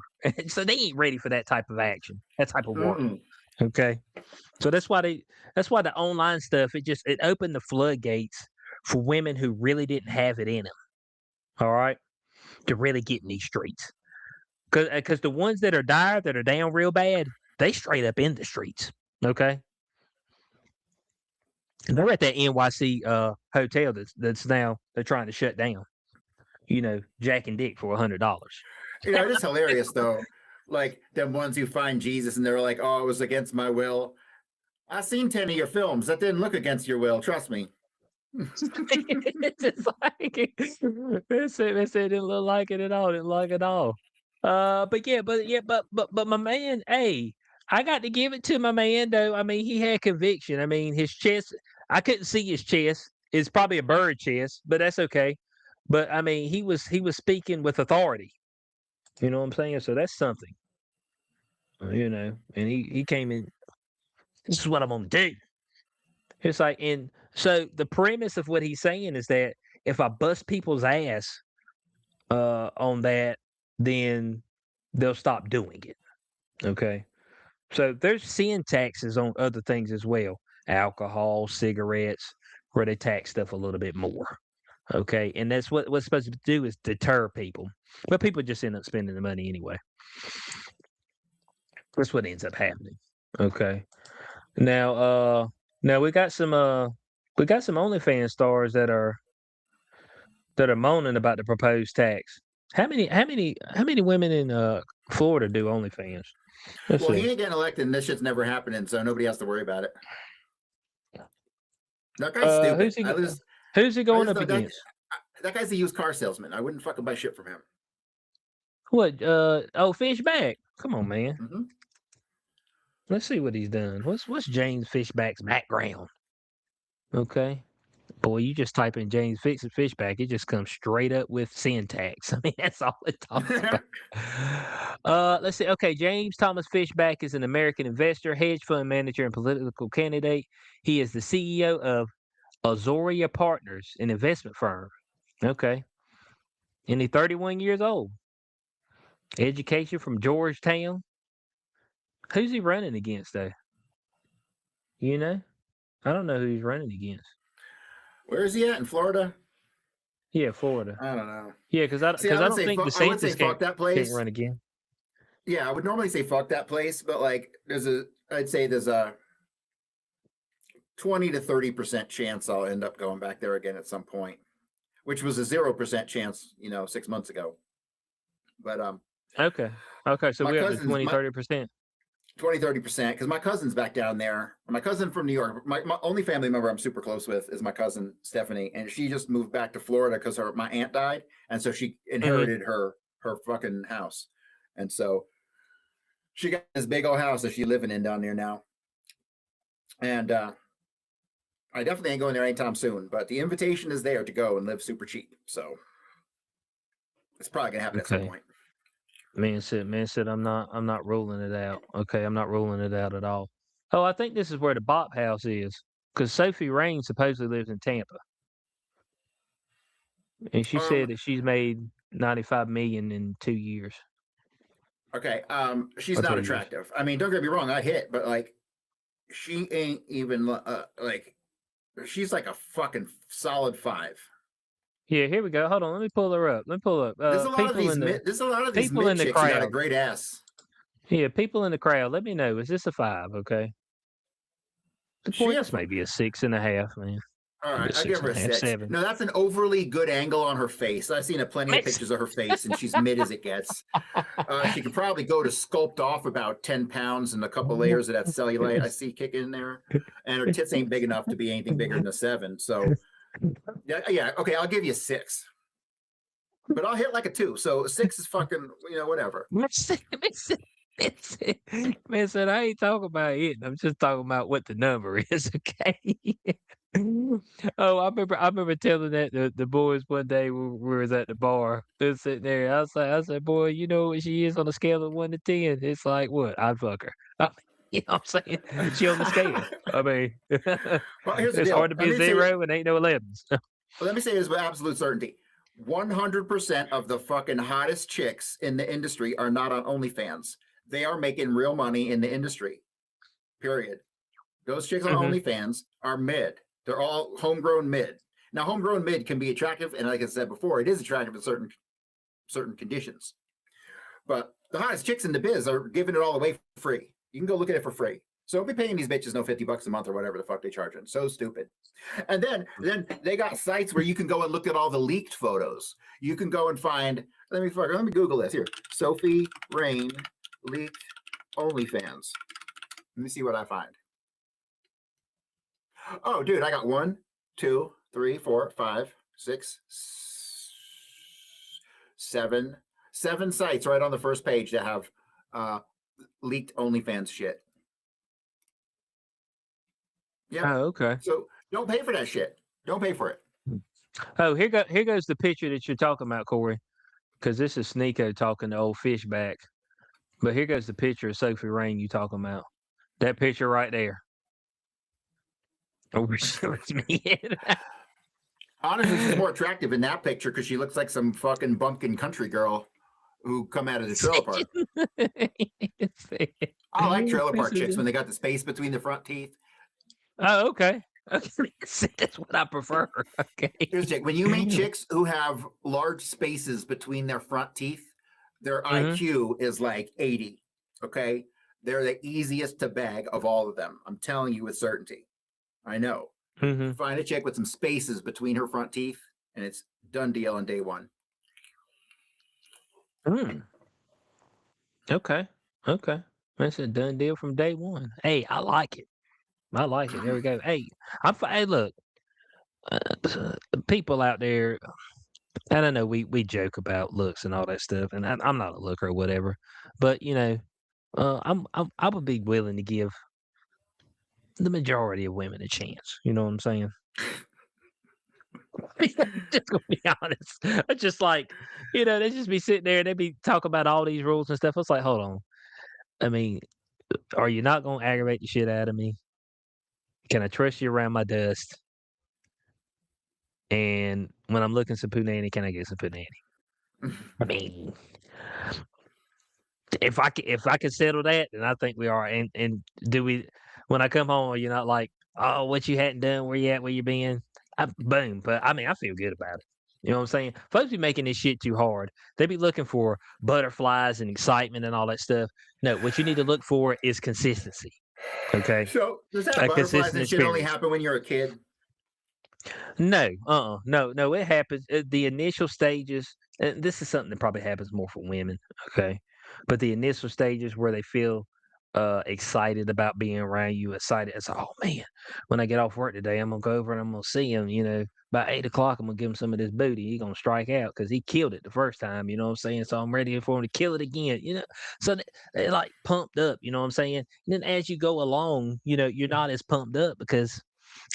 So they ain't ready for that type of action, that type of work. Okay. So that's why the online stuff, it opened the floodgates for women who really didn't have it in them. All right. To really get in these streets. Because the ones that are down real bad, they straight up in the streets. Okay. And they're at that NYC hotel that's now they're trying to shut down. Jack and Dick for $100. It is hilarious though. Like them ones who find Jesus and they're like, "Oh, it was against my will." I've seen 10 of your films. That didn't look against your will. Trust me. It's just like they said it didn't look like it at all. Didn't like it at all. But my man, hey, I got to give it to my man though. I mean, he had conviction. I mean, his chest. I couldn't see his chest. It's probably a bird chest, but that's okay. But I mean, he was speaking with authority. You know what I'm saying? So that's something. And he came in. This is what I'm gonna do. It's like so the premise of what he's saying is that if I bust people's ass on that, then they'll stop doing it. Okay. So there's sin taxes on other things as well. Alcohol, cigarettes, where they tax stuff a little bit more. Okay. And that's what's supposed to do is deter people. But people just end up spending the money anyway. That's what ends up happening. Okay. Now we got some OnlyFans stars that are moaning about the proposed tax. How many women in Florida do OnlyFans? Let's Well, see. he ain't getting elected, and this shit's never happening, so nobody has to worry about it. That guy's stupid. Who's he going I up just know against? that guy's a used car salesman. I wouldn't fucking buy shit from him. What? Fishback. Come on, man. Mm-hmm. Let's see what he's done. What's James Fishback's background? Okay. Boy, you just type in James Fishback, it just comes straight up with sin tax. I mean, that's all it talks about. Let's see. Okay, James Thomas Fishback is an American investor, hedge fund manager, and political candidate. He is the CEO of Azoria Partners, an investment firm. Okay. And he's 31 years old. Education from Georgetown. Who's he running against, though? You know? I don't know who he's running against. Where is he at? In Florida? Yeah, Florida. I don't know. Yeah, because I don't think DeSantis fuck that place. Can't run again. Yeah, I would normally say fuck that place, but like I'd say there's a 20 to 30% chance I'll end up going back there again at some point, which was a 0% chance, 6 months ago. But Okay, so we have 20-30%. 20-30%, because my cousin's back down there. My cousin from New York, my only family member I'm super close with is my cousin Stephanie, and she just moved back to Florida because my aunt died, and so she inherited her fucking house, and so she got this big old house that she's living in down there now. And I definitely ain't going there anytime soon, but the invitation is there to go and live super cheap, so it's probably gonna happen at some point. Man said, I'm not ruling it out. Okay, I'm not ruling it out at all. Oh, I think this is where the Bop House is, because Sophie Rain supposedly lives in Tampa, and she said that she's made $95 million in 2 years. Okay, she's not attractive. I mean, don't get me wrong, I'd hit, but like, she ain't even like, she's like a fucking solid 5. Yeah, here we go. Hold on, let me pull her up. There's a lot of these mid chicks who got a great ass. Yeah, people in the crowd, let me know. Is this a 5? Okay. This may be a 6.5, man. All right, I'll give her a 6. 7. No, that's an overly good angle on her face. I've seen plenty of pictures of her face, and she's mid as it gets. She could probably go to sculpt off about 10 pounds and a couple layers of that cellulite I see kicking in there. And her tits ain't big enough to be anything bigger than a 7. So, yeah, okay, I'll give you a 6. But I'll hit like a 2. So 6 is fucking, whatever. Man said, I ain't talking about it. I'm just talking about what the number is, okay? Oh, I remember telling that the boys one day when we was at the bar. They're sitting there. I said, boy, you know what she is on a scale of 1 to 10? It's like what? I'd fuck her. You know what I'm saying? She on the scale. I mean, well, here's the it's deal. hard to be 0 and ain't no 11s. Well, let me say this with absolute certainty. 100% of the fucking hottest chicks in the industry are not on OnlyFans. They are making real money in the industry. Period. Those chicks on OnlyFans are mid. They're all homegrown mid. Now, homegrown mid can be attractive, and like I said before, it is attractive in certain conditions. But the hottest chicks in the biz are giving it all away for free. You can go look at it for free. So don't be paying these bitches no $50 a month or whatever the fuck they charging. So stupid. And then they got sites where you can go and look at all the leaked photos. You can go and find. Let me Google this here. Sophie Rain leaked OnlyFans. Let me see what I find. Oh, dude, I got 1, 2, 3, 4, 5, 6, 7 sites right on the first page that have leaked OnlyFans shit. Yeah. Oh, okay. So don't pay for that shit. Don't pay for it. Oh, here goes the picture that you're talking about, Corey. Because this is Sneeko talking to old Fishback. But here goes the picture of Sophie Rain you talking about. That picture right there. I wish it was me. Honestly, she's more attractive in that picture because she looks like some fucking bumpkin country girl who come out of the trailer park. I like trailer park chicks when they got the space between the front teeth. Oh, okay. Okay, that's what I prefer. Okay. Here's Jake. When you meet chicks who have large spaces between their front teeth, their IQ is like 80. Okay. They're the easiest to bag of all of them. I'm telling you with certainty. I know. Find a chick with some spaces between her front teeth, and it's done deal on day one. Okay. Okay. That's a done deal from day one. Hey, I like it. I like it. There we go. Hey, hey, look, people out there. I don't know. We joke about looks and all that stuff, and I'm not a looker or whatever, but I would be willing to give the majority of women a chance. You know what I'm saying? Just gonna be honest. It's just like, they just be sitting there and they be talking about all these rules and stuff. It's like, hold on. I mean, are you not gonna aggravate the shit out of me? Can I trust you around my dust? And when I'm looking some punani, can I get some punani? I mean, if I can settle that, then I think we are. And do we? When I come home, are you not like, oh, what you hadn't done? Where you at? Where you been? Boom. But I mean, I feel good about it. You know what I'm saying? Folks be making this shit too hard. They be looking for butterflies and excitement and all that stuff. No, what you need to look for is consistency. Okay. So does that A butterflies consistent and shit only experience. happen when you're a kid? No, no. It happens at the initial stages. And this is something that probably happens more for women. Okay, but the initial stages where they feel excited about being around you, excited. It's oh man, when I get off work today, I'm gonna go over and I'm gonna see him. By 8 o'clock, I'm gonna give him some of this booty. He's gonna strike out because he killed it the first time. You know what I'm saying? So I'm ready for him to kill it again. So they're like pumped up. You know what I'm saying? And then as you go along, you're not as pumped up because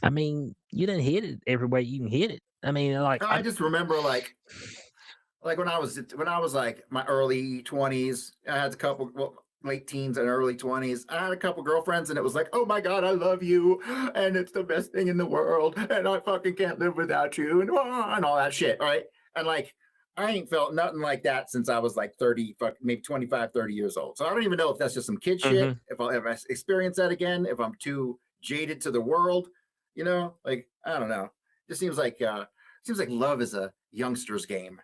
I mean, you didn't hit it everywhere you can hit it. I mean, I just remember like when I was like my early 20s, I had a couple late teens and early 20s. I had a couple girlfriends and it was like, oh my God, I love you. And it's the best thing in the world. And I fucking can't live without you. And all that shit. Right. And like, I ain't felt nothing like that since I was like 30, maybe 25, 30 years old. So I don't even know if that's just some kid shit. If I'll ever experience that again, if I'm too jaded to the world, like, I don't know. It seems like love is a youngster's game.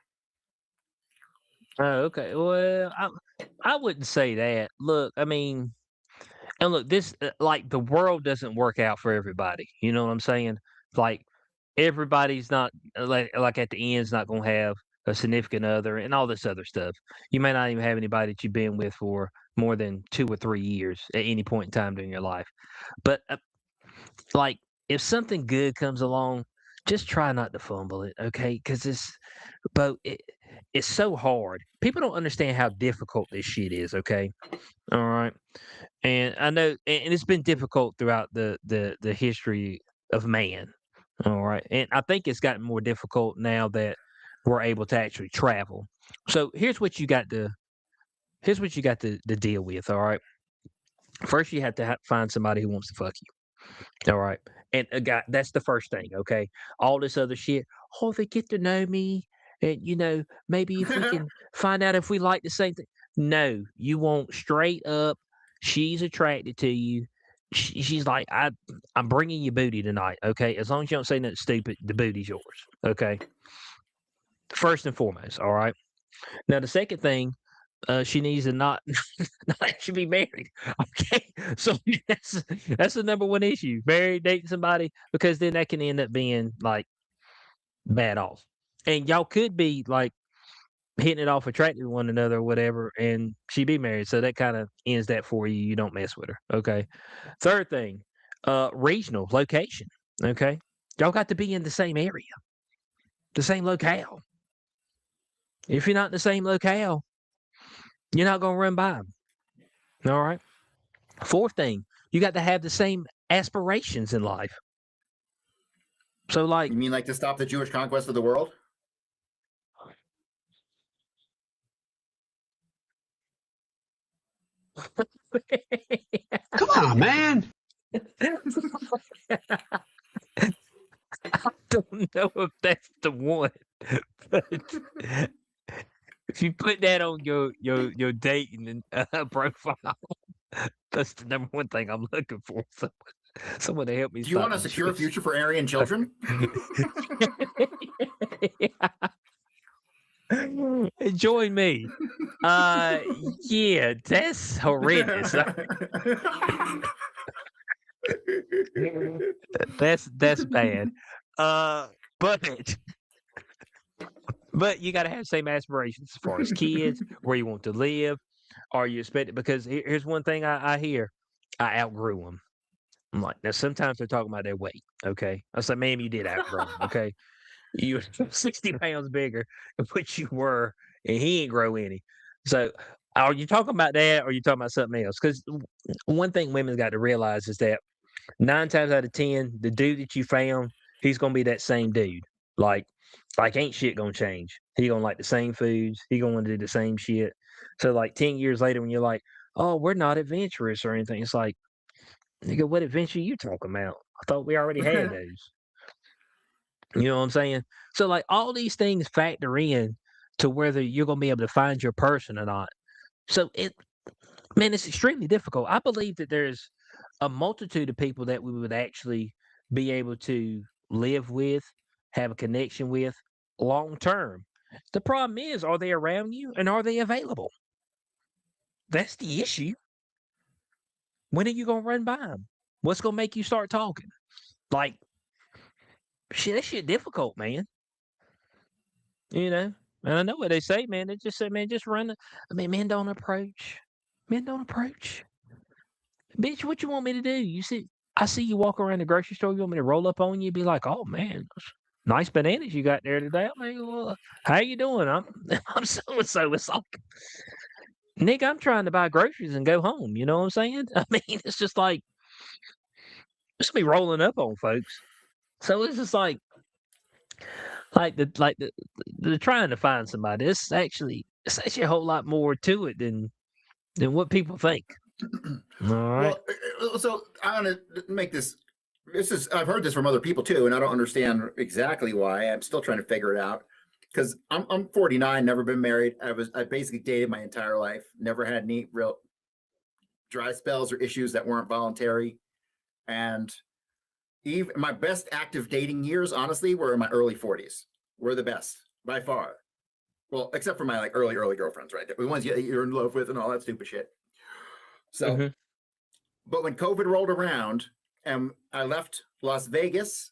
oh, okay. Well, I wouldn't say that. Look, I mean, and look, this like the world doesn't work out for everybody. You know what I'm saying? Like everybody's not like at the end's not gonna have a significant other and all this other stuff. You may not even have anybody that you've been with for more than 2 or 3 years at any point in time during your life. But like if something good comes along, just try not to fumble it, okay? Because it's so hard. People don't understand how difficult this shit is, okay? All right. And I know and it's been difficult throughout the history of man. All right. And I think it's gotten more difficult now that we're able to actually travel. So here's what you got to deal with, all right? First you have to find somebody who wants to fuck you. All right. And a guy, that's the first thing, okay? All this other shit. Oh, they get to know me. And, maybe if we can find out if we like the same thing. No, you want straight up. She's attracted to you. She's like, I'm bringing you booty tonight, okay? As long as you don't say nothing stupid, the booty's yours, okay? First and foremost, all right? Now, the second thing, she needs to not not actually be married. Okay, so that's the number one issue. Married, dating somebody, because then that can end up being like bad off. And y'all could be like hitting it off, attracted to one another or whatever, and she be married. So that kind of ends that for you. You don't mess with her. Okay. Third thing, regional location. Okay. Y'all got to be in the same area, the same locale. If you're not in the same locale, you're not gonna run by them. All right. Fourth thing, you got to have the same aspirations in life. So, like, you mean like to stop the Jewish conquest of the world? Come on, man. don't know if that's the one, but if you put that on your dating profile, that's the number one thing I'm looking for. Someone to help me Do you want stop a secure juice. future for Aryan children? Join me. Yeah, that's horrendous. That's bad. But you got to have the same aspirations as far as kids, where you want to live, are you expected? Because here's one thing I hear: I outgrew them. I'm like, now sometimes they're talking about their weight. Okay, I said, ma'am, you did outgrow them. Okay, you're 60 pounds bigger than what you were, and he ain't grow any. So, are you talking about that, or are you talking about something else? Because one thing women's got to realize is that 9 times out of 10, the dude that you found, he's gonna be that same dude. Like, ain't shit gonna change. He gonna like the same foods. He gonna want to do the same shit. So, like 10 years later, when you're like, "Oh, we're not adventurous or anything," it's like, nigga, what adventure you talking about? I thought we already had those. You know what I'm saying? So, like, all these things factor in to whether you're gonna be able to find your person or not. So, man, it's extremely difficult. I believe that there's a multitude of people that we would actually be able to live with, have a connection with long term. The problem is, are they around you and are they available? That's the issue. When are you gonna run by them? What's gonna make you start talking? Like, shit, that shit difficult, man. You know, and I know what they say, man. They just say, man, just run. I mean, men don't approach. Men don't approach. Bitch, what you want me to do? I see you walk around the grocery store. You want me to roll up on you? Be like, oh man, nice bananas you got there today. I'm like, well, how you doing? I'm so and so. It's like, Nick, I'm trying to buy groceries and go home. You know what I'm saying? I mean, it's just like just be rolling up on folks. So it's just like the trying to find somebody. It's actually a whole lot more to it than what people think. All right. Well, so I'm gonna make this. I've heard this from other people too, and I don't understand exactly why. I'm still trying to figure it out because I'm 49, never been married. I basically dated my entire life, never had any real dry spells or issues that weren't voluntary, and even my best active dating years, honestly, were in my early 40s. Were the best by far. Well, except for my like early girlfriends, right? The ones you're in love with and all that stupid shit. So, Mhm. but when COVID rolled around and I left Las Vegas,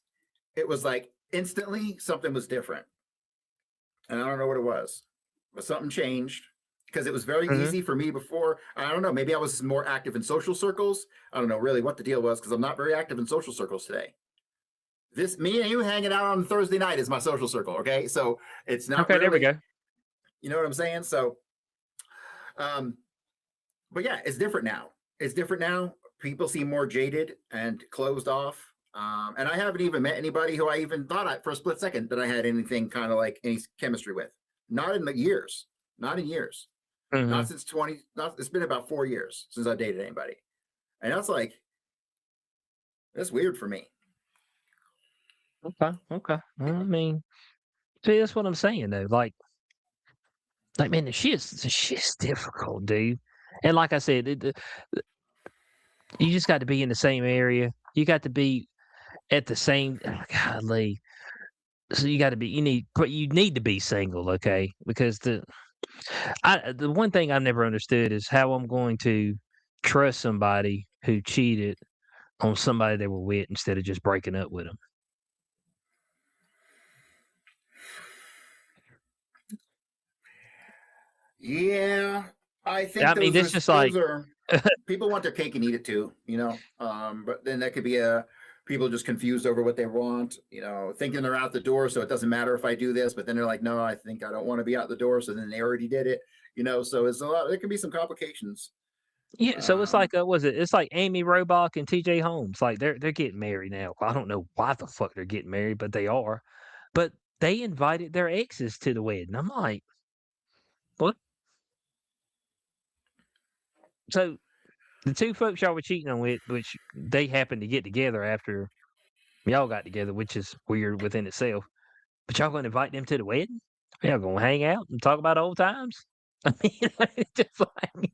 it was like instantly something was different. And I don't know what it was, but something changed because it was very Mhm. easy for me before. I don't know. Maybe I was more active in social circles. I don't know really what the deal was because I'm not very active in social circles today. Me and you hanging out on Thursday night is my social circle. Okay. So it's not Okay, there we really, go. you know what I'm saying? So, but yeah, it's different now. It's different now. People seem more jaded and closed off. And I haven't even met anybody who I even thought for a split second that I had anything kind of like any chemistry with. Not in the years. Not in years. Not Mhm. since 20. It's been about 4 years since I've dated anybody. And that's weird for me. Okay. Okay. I mean, see, that's what I'm saying though. Like, man, the shit's difficult, dude. And like I said, you just got to be in the same area. You got to be at the same. Golly. So you need to be single, okay? Because the one thing I've never understood is how I'm going to trust somebody who cheated on somebody they were with instead of just breaking up with them. Yeah. I think I mean, that's just like, those are people want their cake and eat it too, you know. But then that could be people just confused over what they want, you know, thinking they're out the door, so it doesn't matter if I do this. But then they're like, no, I think I don't want to be out the door. So then they already did it, you know. So it's a lot. There can be some complications. yeah. So it's Um, like, was it? It's like Amy Robach and T.J. Holmes. Like they're getting married now. I don't know why the fuck they're getting married, but they are. But they invited their exes to the wedding. I'm like, what? So the two folks y'all were cheating on with, which they happened to get together after Y'all got together, which is weird within itself. But y'all gonna invite them to the wedding? Y'all gonna hang out and talk about old times? I mean, it's just like,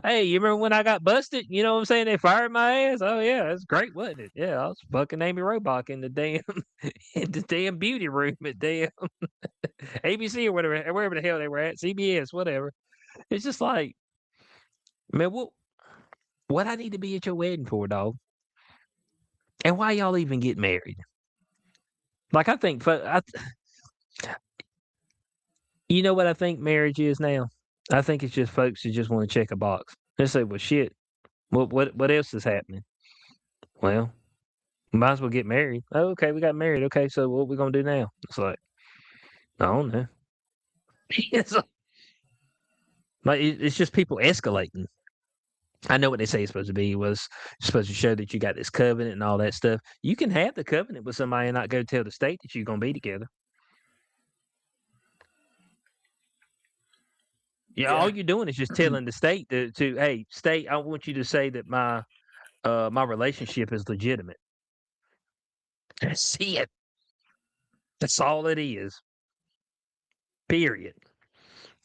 hey, you remember when I got busted? You know what I'm saying? They fired my ass. Oh yeah, that's great, wasn't it? Yeah, I was fucking Amy Robach in the damn in the damn beauty room at damn ABC or whatever, wherever the hell they were at, CBS, whatever. It's just like, man, what I need to be at your wedding for, dog? And why y'all even get married? Like I think, you know what I think marriage is now? I think it's just folks that just want to check a box. They say, well, shit, what else is happening? Well, might as well get married. Oh, okay, we got married. Okay, so what we gonna do now? It's like, I don't know. It's it's just people escalating. I know what they say it's supposed to be was supposed to show that you got this covenant and all that stuff. You can have the covenant with somebody and not go tell the state that you're gonna be together. Yeah, all Yeah. you're doing is just telling the state to hey, state, I want you to say that my relationship is legitimate. That's it. That's all it is. Period.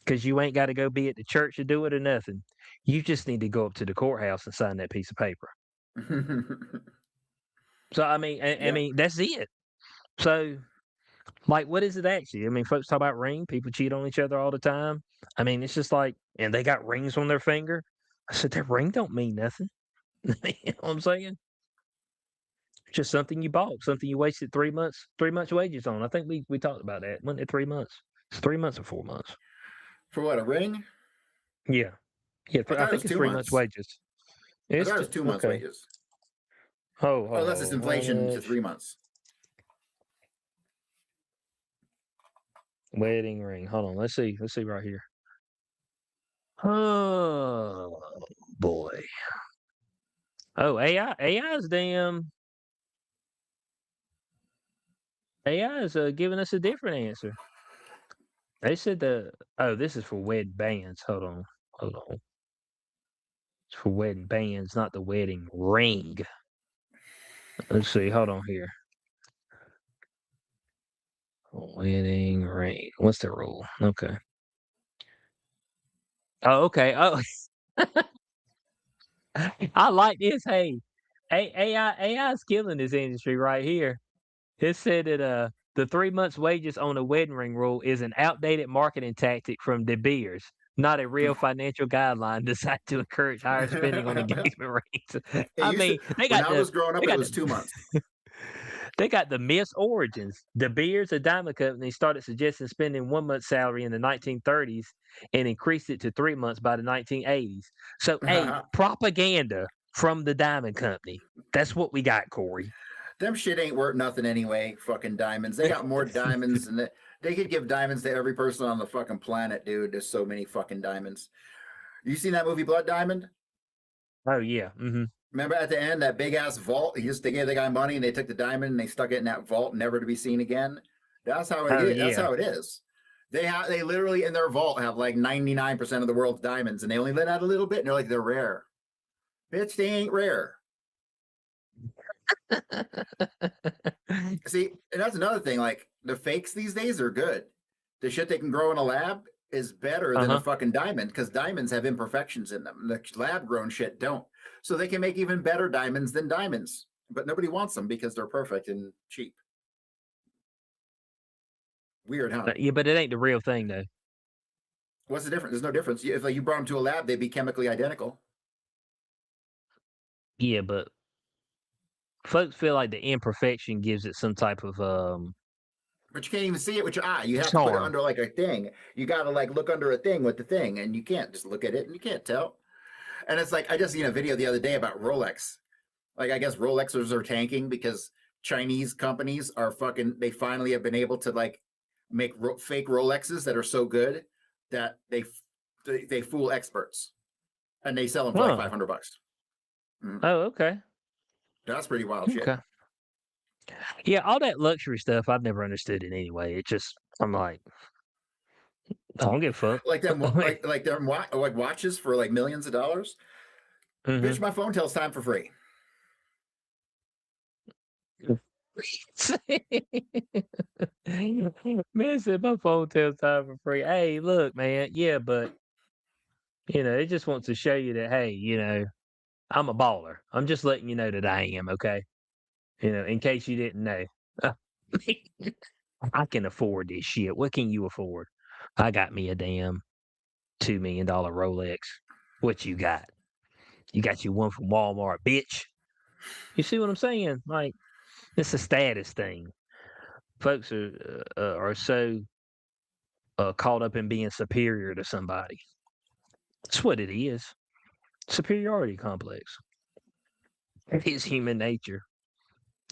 Because you ain't got to go be at the church to do it or nothing. You just need to go up to the courthouse and sign that piece of paper. So I mean, I Yeah. mean that's it. So, like, what is it actually? I mean, folks talk about ring. People cheat on each other all the time. I mean, it's just like, and they got rings on their finger. I said that ring don't mean nothing. You know what I'm saying? Just something you bought, something you wasted 3 months wages on. I think we talked about that. Wasn't it 3 months? It's 3 months or 4 months. For what, a ring? Yeah. Yeah, I I thought it was think it's 2 months. 3 months wages. I thought it was 2 months Okay. wages. Oh, Unless it's inflation to much? 3 months. Wedding ring. Hold on. Let's see. Let's see right here. Oh boy. Oh, AI is damn. AI is giving us a different answer. They said this is for wedding bands. Hold on. Hold on. It's for wedding bands, not the wedding ring. Let's see. Hold on here. Wedding ring. What's the rule? Okay. Oh, okay. Oh, I like this. Hey, AI is killing this industry right here. It said that the 3 months wages on a wedding ring rule is an outdated marketing tactic from De Beers, not a real financial guideline designed to encourage higher spending on engagement rings. It I used to, mean, they when got I was growing up, they it got was the 2 months. they got the Miss Origins. De Beers, a diamond company, started suggesting spending 1 month's salary in the 1930s and increased it to 3 months by the 1980s. So, hey, propaganda from the diamond company. That's what we got, Corey. Them shit ain't worth nothing anyway. Fucking diamonds. They got more diamonds than they could give diamonds to every person on the fucking planet, dude. There's so many fucking diamonds. You seen that movie Blood Diamond? Oh yeah. Mm-hmm. Remember at the end that big ass vault? They gave the guy money and they took the diamond and they stuck it in that vault, never to be seen again. That's how it Oh is. That's yeah. how it is. They literally in their vault have like 99% of the world's diamonds and they only let out a little bit and they're like they're rare. Bitch, they ain't rare. See, and that's another thing. Like the fakes these days are good. The shit they can grow in a lab is better than a fucking diamond because diamonds have imperfections in them. The lab grown shit don't. So they can make even better diamonds than diamonds, but nobody wants them because they're perfect and cheap. Weird, huh? Yeah, but it ain't the real thing though. What's the difference? There's no difference. If like you brought them to a lab, they'd be chemically identical. Yeah, but folks feel like the imperfection gives it some type of But you can't even see it with your eye. You have to put it charm. under like a thing. You got to like look under a thing with the thing, and you can't just look at it and you can't tell. And it's like I just seen a video the other day about Rolex. Like I guess Rolexers are tanking because Chinese companies are fucking. They finally have been able to like make fake Rolexes that are so good that they fool experts, and they sell them for like $500. Oh, okay. That's pretty wild shit. Okay. Yeah, all that luxury stuff I've never understood it anyway. It just I'm like, I don't give a fuck. Like them, like them, like watches for like millions of dollars. Bitch, my phone tells time for free. Man said my phone tells time for free. Hey, look, man. Yeah, but it just wants to show you that, hey, I'm a baller. I'm just letting you know that I am, okay? In case you didn't know. I can afford this shit. What can you afford? I got me a damn $2 million Rolex. What you got? You got you one from Walmart, bitch. You see what I'm saying? Like, it's a status thing. Folks are so caught up in being superior to somebody. That's what it is. Superiority complex. It's human nature.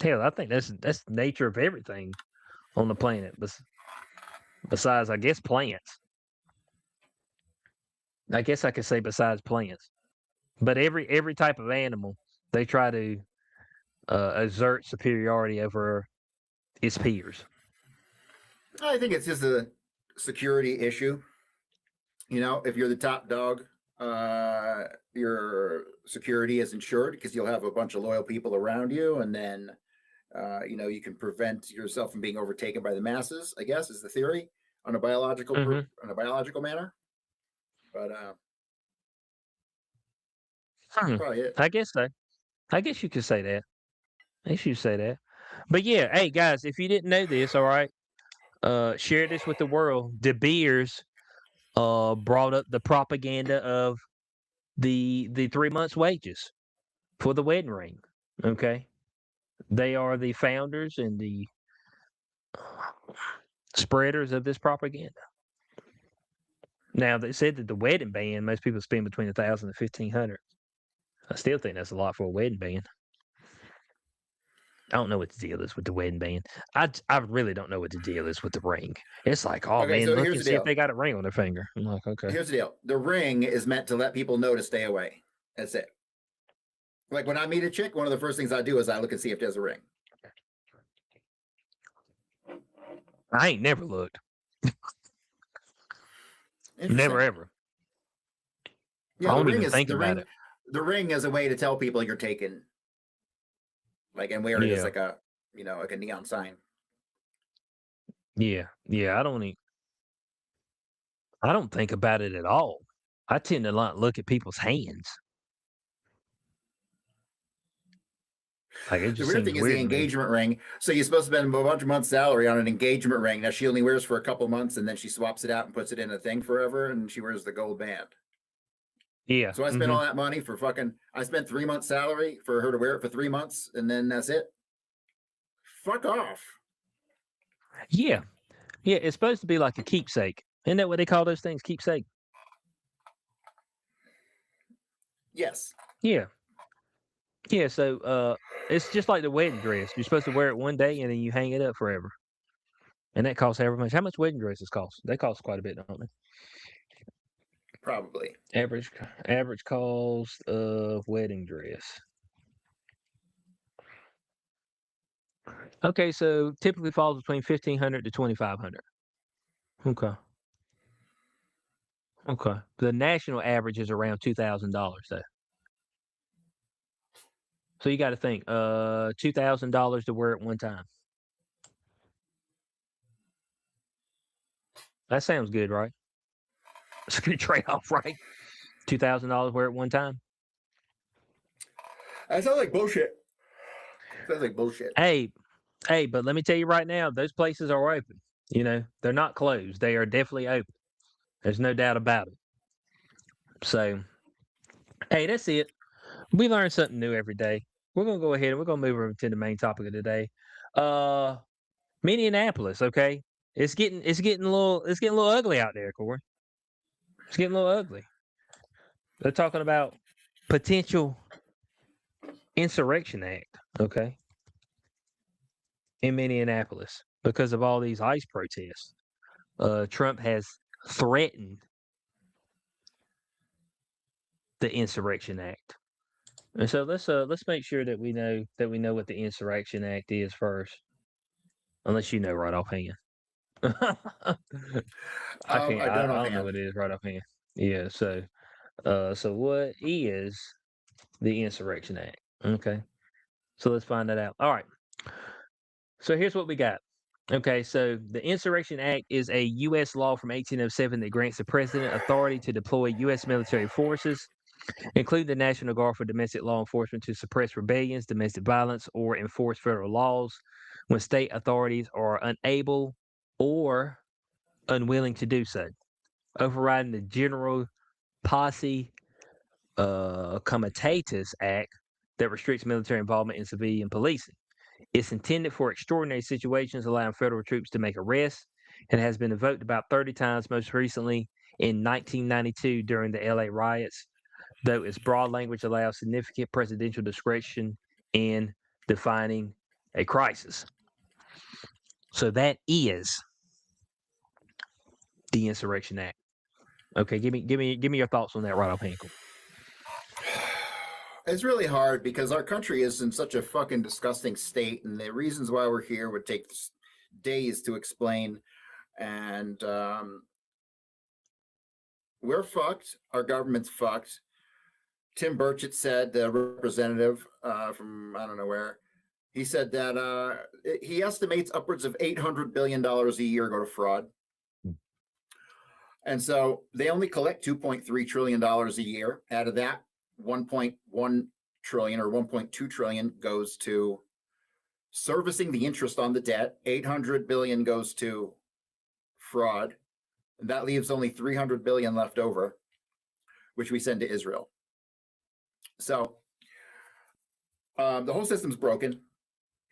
Hell, I think that's the nature of everything on the planet. Besides, I guess, plants. I guess I could say besides plants. But every type of animal, they try to exert superiority over its peers. I think it's just a security issue. If you're the top dog, your security is insured because you'll have a bunch of loyal people around you, and then you can prevent yourself from being overtaken by the masses. I guess is the theory on a biological manner. But probably it. I guess so. I guess you could say that. I guess you say that. But yeah, hey guys, if you didn't know this, all right, share this with the world. De Beers brought up the propaganda of the 3 months' wages for the wedding ring. Okay, they are the founders and the spreaders of this propaganda. Now they said that the wedding band, most people spend between $1,000 and $1,500. I still think that's a lot for a wedding band. I don't know what the deal is with the wedding band. I really don't know what the deal is with the ring. It's like, oh Okay, man, so look here's and the see if deal. they got a ring on their finger. I'm like, okay. Here's the deal. The ring is meant to let people know to stay away. That's it. Like when I meet a chick, one of the first things I do is I look and see if there's a ring. I ain't never looked. Never Interesting. ever. Yeah, I the don't ring even is think the about ring. it. The ring is a way to tell people you're taken. Like and wear it as Yeah. like a like a neon sign. Yeah. I don't think about it at all. I tend to not look at people's hands. Like it The just weird seems thing is the weird to me. engagement ring. So you're supposed to spend a bunch of months' salary on an engagement ring that she only wears for a couple months, and then she swaps it out and puts it in a thing forever, and she wears the gold band. Yeah. So I spent all that money for I spent 3 months' salary for her to wear it for 3 months, and then that's it. Fuck off. Yeah. Yeah. It's supposed to be like a keepsake. Isn't that what they call those things? Keepsake. Yes. Yeah. Yeah. So it's just like the wedding dress. You're supposed to wear it one day and then you hang it up forever. And that costs however much. How much wedding dresses cost? They cost quite a bit, don't they? Probably. Average cost of wedding dress. Okay, so typically falls between $1,500 to $2,500. Okay. Okay. The national average is around $2,000 though. So you got to think, $2,000 to wear it one time. That sounds good, right? It's a good trade-off, right? $2,000 wear it one time. That sounds like bullshit. Sounds like bullshit. Hey, but let me tell you right now, those places are open. They're not closed. They are definitely open. There's no doubt about it. So, hey, that's it. We learn something new every day. We're gonna go ahead and we're gonna move over to the main topic of today. Minneapolis, okay? It's getting a little ugly out there, Corey. It's getting a little ugly. They're talking about potential insurrection act, okay, in Minneapolis because of all these ICE protests. Trump has threatened the insurrection act. And so let's make sure that we know what the Insurrection Act is first. Unless you know right offhand. I can't. I don't I don't know offhand. what it is right offhand. Yeah. So what is the Insurrection Act? Okay. So let's find that out. All right. So here's what we got. Okay, so the Insurrection Act is a U.S. law from 1807 that grants the president authority to deploy U.S. military forces, including the National Guard, for domestic law enforcement to suppress rebellions, domestic violence, or enforce federal laws when state authorities are unable or unwilling to do so. Overriding the General Posse Comitatus Act that restricts military involvement in civilian policing. It's intended for extraordinary situations, allowing federal troops to make arrests, and has been invoked about 30 times, most recently in 1992 during the LA riots, though its broad language allows significant presidential discretion in defining a crisis. So that is the Insurrection Act. Okay, give me your thoughts on that right off, Hinkle. It's really hard because our country is in such a fucking disgusting state, and the reasons why we're here would take days to explain. And we're fucked. Our government's fucked. Tim Burchett said, the representative from I don't know where, he said that he estimates upwards of $800 billion a year go to fraud. And so they only collect $2.3 trillion a year. Out of that, 1.1 trillion or 1.2 trillion goes to servicing the interest on the debt. 800 billion goes to fraud. And that leaves only 300 billion left over, which we send to Israel. So the whole system's broken.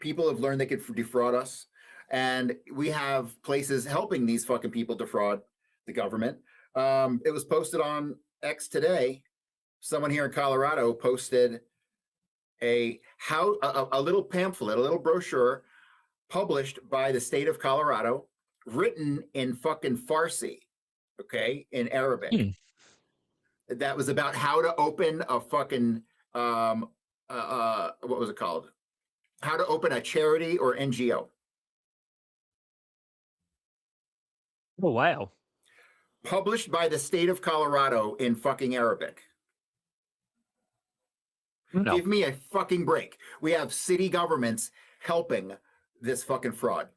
People have learned they could defraud us. And we have places helping these fucking people defraud the government. It was posted on X today. Someone here in Colorado posted a little pamphlet, a little brochure published by the state of Colorado, written in fucking Farsi, okay, in Arabic. That was about how to open a fucking what was it called? How to open a charity or NGO. Oh wow. Published by the state of Colorado in fucking Arabic. No. Give me a fucking break. We have city governments helping this fucking fraud.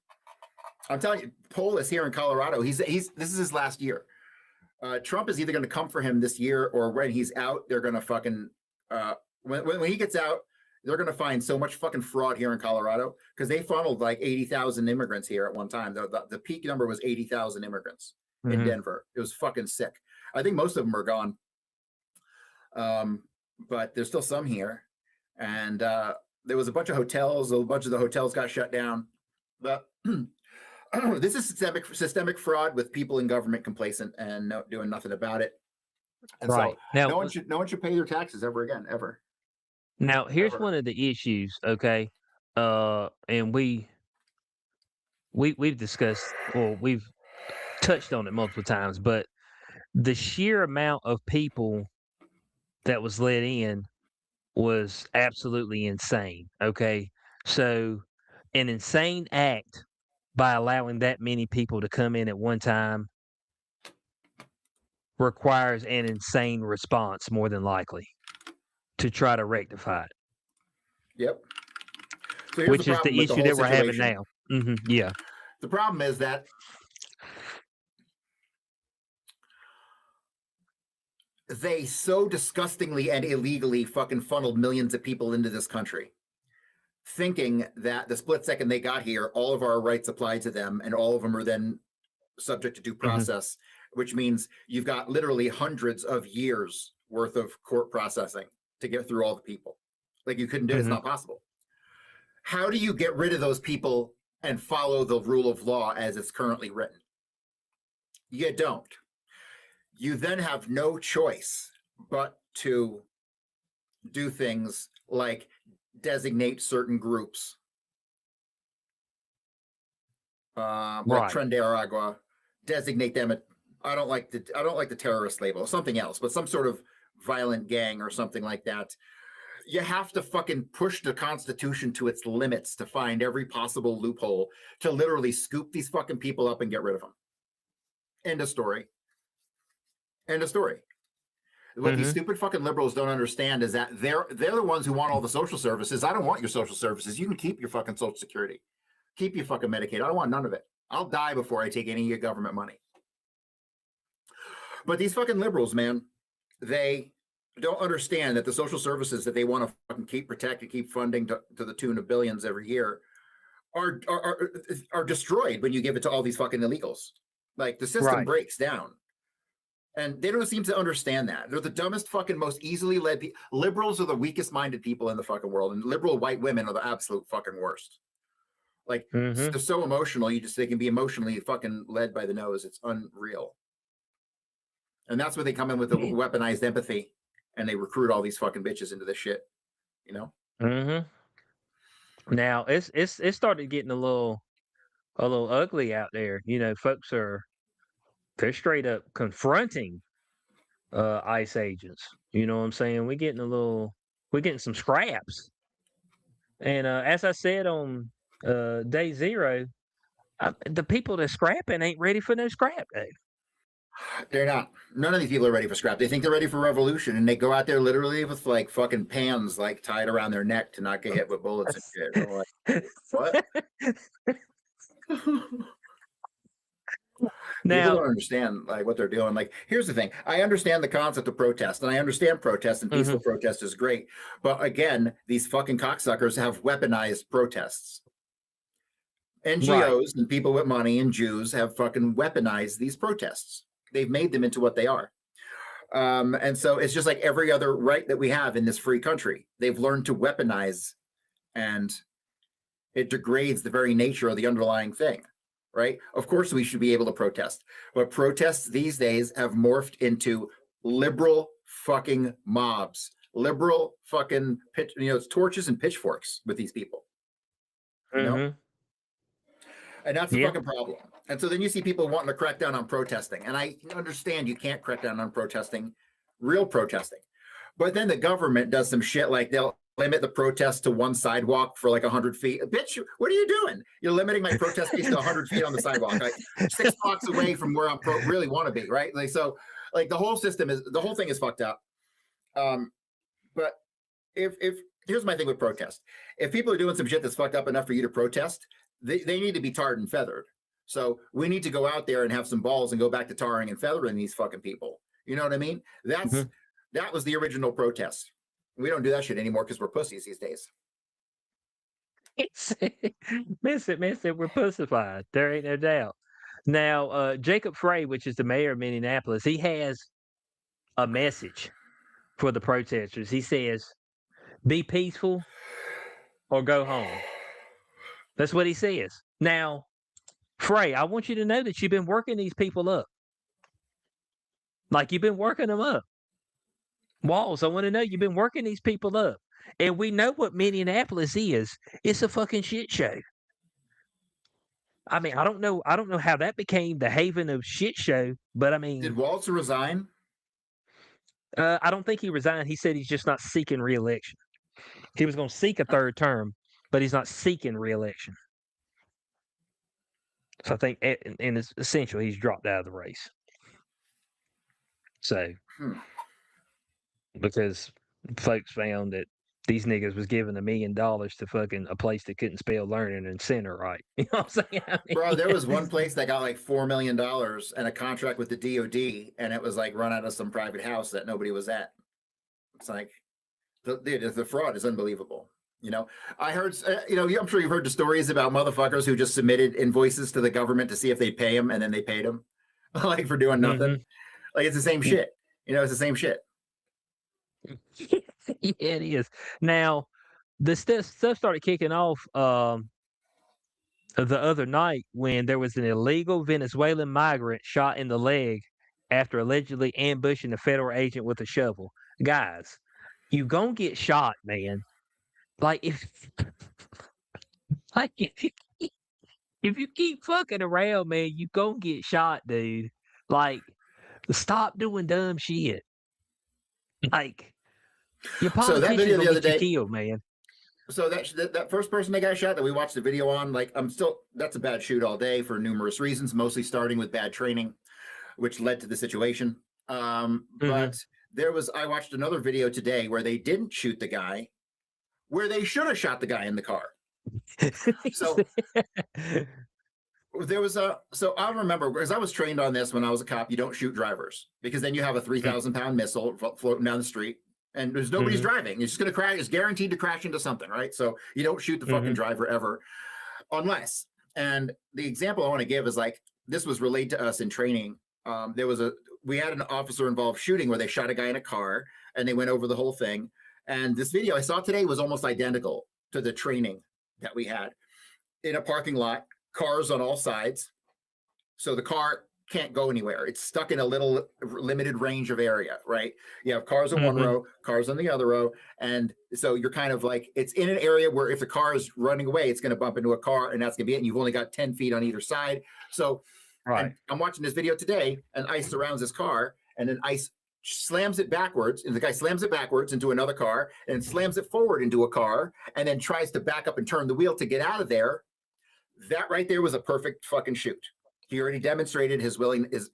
I'm telling you, Polis here in Colorado, this is his last year. Trump is either going to come for him this year, or when he's out, they're going to fucking when he gets out, they're going to find so much fucking fraud here in Colorado because they funneled like 80,000 immigrants here at one time. The peak number was 80,000 immigrants in Denver. It was fucking sick. I think most of them are gone. But there's still some here. And there was a bunch of hotels. A bunch of the hotels got shut down. But this is systemic fraud with people in government complacent and doing nothing about it. And right. So now, no one should pay their taxes ever again, ever. Now, here's one of the issues, okay? And we've discussed, or we've touched on it multiple times, but the sheer amount of people that was let in was absolutely insane, okay? So, an insane act by allowing that many people to come in at one time requires an insane response, more than likely, to try to rectify it. Yep. So which is the issue that we're having now. Yeah. The problem is that they so disgustingly and illegally fucking funneled millions of people into this country, thinking that the split second they got here, all of our rights apply to them and all of them are then subject to due process, which means you've got literally hundreds of years worth of court processing to get through all the people. Like you couldn't do it. It's not possible. How do you get rid of those people and follow the rule of law as it's currently written? You don't. You then have no choice but to do things like designate certain groups, like Tren de Aragua, designate them. I don't like the terrorist label, something else, but some sort of violent gang or something like that. You have to fucking push the Constitution to its limits to find every possible loophole to literally scoop these fucking people up and get rid of them. End of story. End of story. What these stupid fucking liberals don't understand is that they're the ones who want all the social services. I don't want your social services. You can keep your fucking Social Security. Keep you fucking medicated. I don't want none of it. I'll die before I take any of your government money. But these fucking liberals, man, they don't understand that the social services that they want to fucking keep protected, keep funding to the tune of billions every year are destroyed when you give it to all these fucking illegals. Like the system breaks down. And they don't seem to understand that. They're the dumbest fucking most easily led liberals are the weakest minded people in the fucking world. And liberal white women are the absolute fucking worst. Like they're so emotional, they can be emotionally fucking led by the nose. It's unreal. And that's where they come in with the weaponized empathy and they recruit all these fucking bitches into this shit, you know? Now it's started getting a little ugly out there. You know, folks they're straight up confronting ICE agents. You know what I'm saying? We're getting some scraps. And as I said on day 0, the people that's scrapping ain't ready for no scrap day. They're not. None of these people are ready for scrap. They think they're ready for revolution, and they go out there literally with like fucking pans like tied around their neck to not get hit with bullets and shit. Like, what? Now, people don't understand like what they're doing. Like, here's the thing: I understand the concept of protest, and I understand protest and peaceful protest is great. But again, these fucking cocksuckers have weaponized protests. NGOs and people with money and Jews have fucking weaponized these protests. They've made them into what they are. And so it's just like every other right that we have in this free country. They've learned to weaponize, and it degrades the very nature of the underlying thing, right? Of course, we should be able to protest. But protests these days have morphed into liberal fucking mobs, liberal fucking, it's torches and pitchforks with these people. You know? And that's the fucking problem. And so then you see people wanting to crack down on protesting. And I understand you can't crack down on protesting, real protesting. But then the government does some shit like they'll limit the protest to one sidewalk for like 100 feet. Bitch, what are you doing? You're limiting my protest piece to 100 feet on the sidewalk, like 6 blocks away from where I really want to be, right? Like, so like the whole thing is fucked up. But if here's my thing with protest. If people are doing some shit that's fucked up enough for you to protest, they need to be tarred and feathered. So we need to go out there and have some balls and go back to tarring and feathering these fucking people. You know what I mean? That was the original protest. We don't do that shit anymore because we're pussies these days. Miss it, we're pussified. There ain't no doubt. Now, Jacob Frey, which is the mayor of Minneapolis, he has a message for the protesters. He says, be peaceful or go home. That's what he says. Now, Frey, I want you to know that you've been working these people up. Like you've been working them up. Walls, I want to know you've been working these people up. And we know what Minneapolis is. It's a fucking shit show. I mean, I don't know how that became the haven of shit show, but I mean, did Walz resign? I don't think he resigned. He said he's just not seeking re-election. He was going to seek a third term, but he's not seeking re-election. So I think, in essential, he's dropped out of the race. So, because folks found that these niggas was giving $1 million to fucking a place that couldn't spell learning and center right. You know what I'm saying? I mean, bro, there was one place that got like $4 million and a contract with the DOD, and it was like run out of some private house that nobody was at. It's like, the fraud is unbelievable. You know, I heard, I'm sure you've heard the stories about motherfuckers who just submitted invoices to the government to see if they'd pay them, and then they paid them, like for doing nothing. Like it's the same shit. You know, it's the same shit. Yeah, it is. Now, the stuff started kicking off the other night when there was an illegal Venezuelan migrant shot in the leg after allegedly ambushing a federal agent with a shovel. Guys, you gonna get shot, man. Like if you keep fucking around, man, you gonna get shot, dude. Like, stop doing dumb shit. Like, your politicians video the will other get you day- killed, man. So that first person that got shot that we watched the video on, like that's a bad shoot all day for numerous reasons, mostly starting with bad training, which led to the situation. But I watched another video today where they didn't shoot the guy, where they should have shot the guy in the car. So there was so I remember because I was trained on this when I was a cop. You don't shoot drivers because then you have a 3,000-pound missile floating down the street, and there's nobody's driving. It's just going to crash. It's guaranteed to crash into something, right? So you don't shoot the fucking driver ever, unless. And the example I want to give is like this was relayed to us in training. We had an officer involved shooting where they shot a guy in a car and they went over the whole thing. And this video I saw today was almost identical to the training that we had in a parking lot. Cars on all sides. So the car can't go anywhere. It's stuck in a little limited range of area, right? You have cars in one row, cars on the other row. And so you're kind of like, it's in an area where if the car is running away, it's going to bump into a car and that's going to be it. And you've only got 10 feet on either side. So I'm watching this video today and ICE surrounds this car and then ICE slams it backwards and the guy slams it backwards into another car and slams it forward into a car and then tries to back up and turn the wheel to get out of there. That right there was a perfect fucking shoot. He already demonstrated his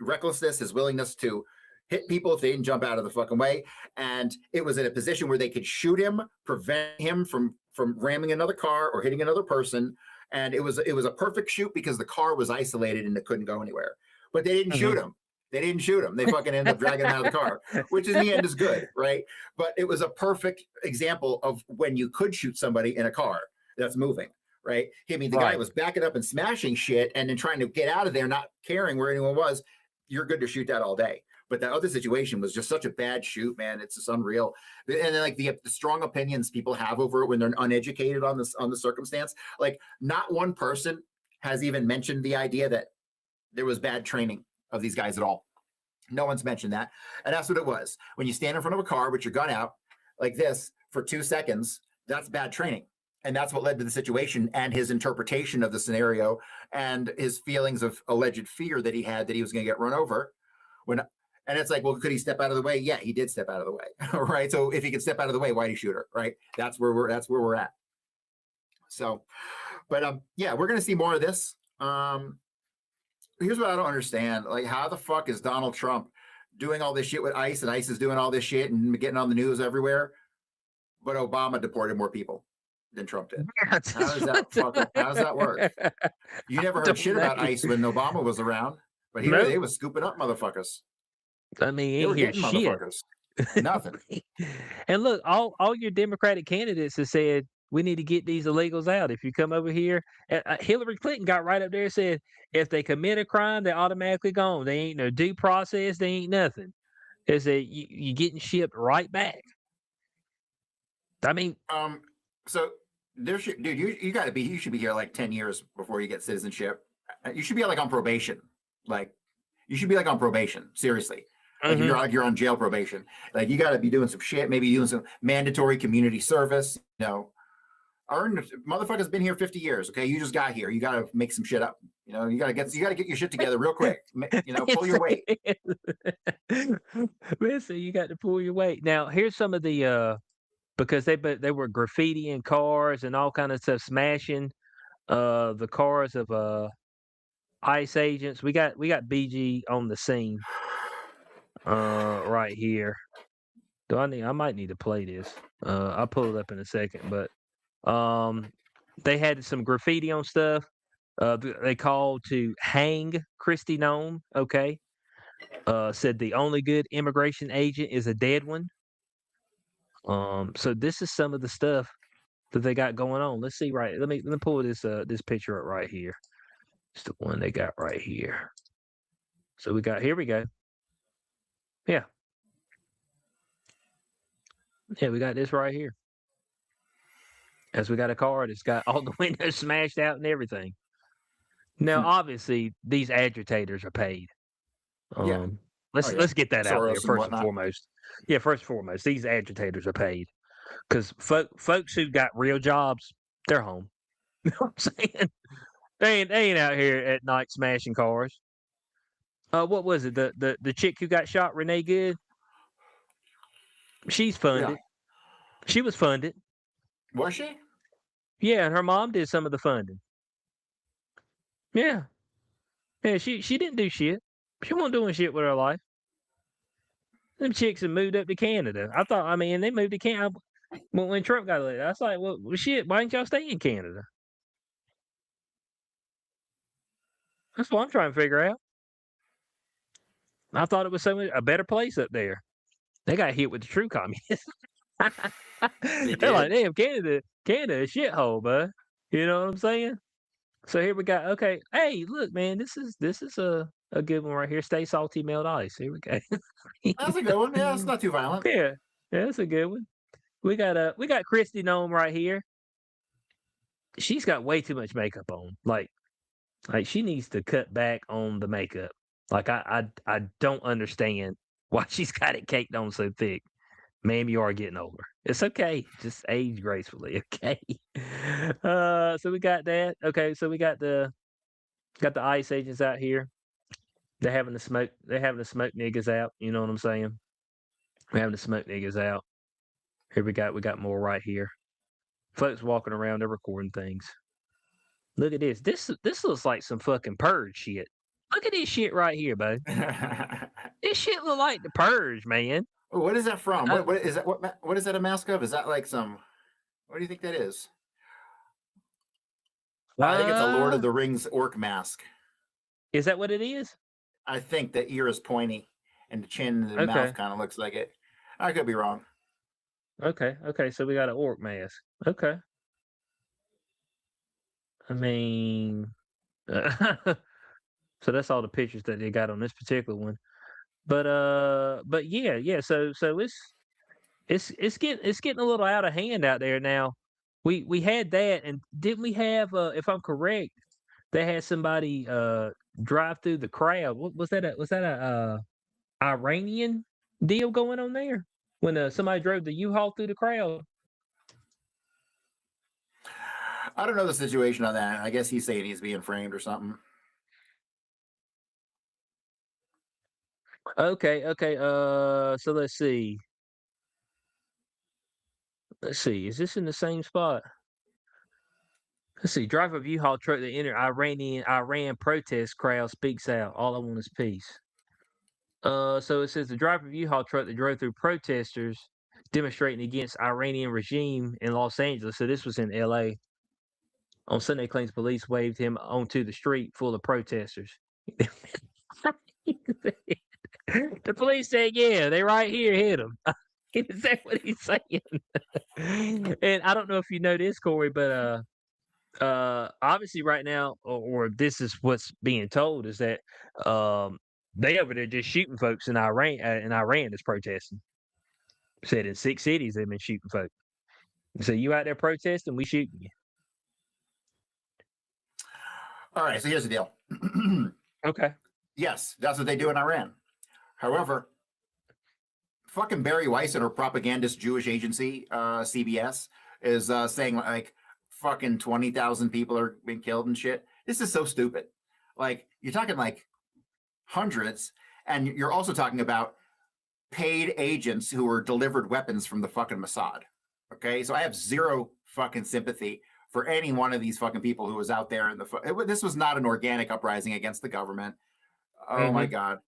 recklessness, his willingness to hit people if they didn't jump out of the fucking way. And it was in a position where they could shoot him, prevent him from ramming another car or hitting another person. And it was a perfect shoot because the car was isolated and it couldn't go anywhere. But they didn't shoot him. They didn't shoot him. They fucking ended up dragging him out of the car, which in the end is good, right? But it was a perfect example of when you could shoot somebody in a car that's moving. Right. I mean, the guy was backing up and smashing shit and then trying to get out of there, not caring where anyone was. You're good to shoot that all day. But that other situation was just such a bad shoot, man. It's just unreal. And then like the strong opinions people have over it when they're uneducated on the circumstance. Like not one person has even mentioned the idea that there was bad training of these guys at all. No one's mentioned that. And that's what it was. When you stand in front of a car with your gun out like this for 2 seconds, that's bad training. And that's what led to the situation and his interpretation of the scenario and his feelings of alleged fear that he had that he was going to get run over. And it's like, well, could he step out of the way? Yeah, he did step out of the way. Right. So if he could step out of the way, why did he shoot her? Right. That's where we're at. So, but yeah, we're going to see more of this. Here's what I don't understand. Like, how the fuck is Donald Trump doing all this shit with ICE and ICE is doing all this shit and getting on the news everywhere? But Obama deported more people than Trump did. How does that work? You never heard shit about ICE when Obama was around, but they was scooping up motherfuckers. I mean, they were getting shit. Motherfuckers. Nothing. And look, all your Democratic candidates have said we need to get these illegals out. If you come over here, Hillary Clinton got right up there and said if they commit a crime, they're automatically gone. They ain't no due process. They ain't nothing. They said you getting shipped right back. I mean, so dude, you should be here like 10 years before you get citizenship. You should be like on probation. Like you should be like on probation. Seriously. Like you're on jail probation. Like you got to be doing some shit, maybe doing some mandatory community service. You know, motherfucker's been here 50 years. Okay. You just got here. You got to make some shit up. You know, you got to get your shit together real quick. You know, pull your weight. Listen, you got to pull your weight. Now, here's some of the, because they were graffitiing cars and all kind of stuff, smashing the cars of ICE agents. We got BG on the scene right here. I might need to play this. I'll pull it up in a second, but they had some graffiti on stuff. They called to hang Kristi Noem. Okay. Said the only good immigration agent is a dead one. So this is some of the stuff that they got going on. Let's see, right. Let me pull this picture up right here. It's the one they got right here. So here we go. Yeah. Yeah, we got this right here. As we got a car that's got all the windows smashed out and everything. Now, obviously, these agitators are paid. Let's get that out there first and foremost. Yeah, first and foremost, these agitators are paid because folks who got real jobs, they're home. You know what I'm saying? They ain't out here at night smashing cars. What was it? The chick who got shot, Renee Good. She's funded. Yeah. She was funded. Was she? Yeah, and her mom did some of the funding. Yeah. Yeah, she didn't do shit. She wasn't doing shit with her life. Them chicks have moved up to Canada. They moved to Canada when Trump got elected. I was like, well, shit, why didn't y'all stay in Canada? That's what I'm trying to figure out. I thought it was a better place up there. They got hit with the true communists. They They're like, did. damn, Canada, a shithole, bud. You know what I'm saying? So here we got. Okay, hey, look, man, this is a good one right here. Stay salty, melt ice. Here we go. That's a good one. Yeah, it's not too violent. Yeah, that's a good one. We got Christy Nome right here. She's got way too much makeup on. Like she needs to cut back on the makeup. Like I don't understand why she's got it caked on so thick. Ma'am, you are getting older. It's okay. Just age gracefully, okay? So we got that. Okay, so we got the ICE agents out here. They're having the smoke niggas out, you know what I'm saying? We're having the smoke niggas out. Here we got more right here. Folks walking around, they're recording things. Look at this. This looks like some fucking purge shit. Look at this shit right here, bud. This shit look like the purge, man. What is that from? What is that? What is that a mask of? Is that like some? What do you think that is? I think it's a Lord of the Rings orc mask. Is that what it is? I think the ear is pointy and the chin and the mouth kind of looks like it. I could be wrong. Okay, so we got an orc mask. Okay. I mean, so that's all the pictures that they got on this particular one. But yeah. So it's getting a little out of hand out there now. We had that, and didn't we have? If I'm correct, they had somebody drive through the crowd. What was that? Was that a Iranian deal going on there when somebody drove the U-Haul through the crowd? I don't know the situation on that. I guess he's saying he's being framed or something. Okay. So let's see. Is this in the same spot? Let's see. Driver of U-Haul truck that entered Iran protest crowd speaks out. All I want is peace. So it says the driver of U-Haul truck that drove through protesters demonstrating against Iranian regime in Los Angeles. So this was in L.A. On Sunday, claims police waved him onto the street full of protesters. The police said, "Yeah, they right here, hit him." Is that what he's saying? And I don't know if you know this, Corey, but obviously right now, or this is what's being told, is that they over there just shooting folks in Iran. That's protesting. Said in 6 cities they've been shooting folks. So you out there protesting, we shooting you. All right, so here's the deal. Okay. Yes, that's what they do in Iran. However, fucking Barry Weiss and her propagandist Jewish agency, CBS, is saying like fucking 20,000 people are being killed and shit. This is so stupid. Like, you're talking like hundreds, and you're also talking about paid agents who were delivered weapons from the fucking Mossad. Okay, so I have zero fucking sympathy for any one of these fucking people who was out there in the. This was not an organic uprising against the government. Oh my God,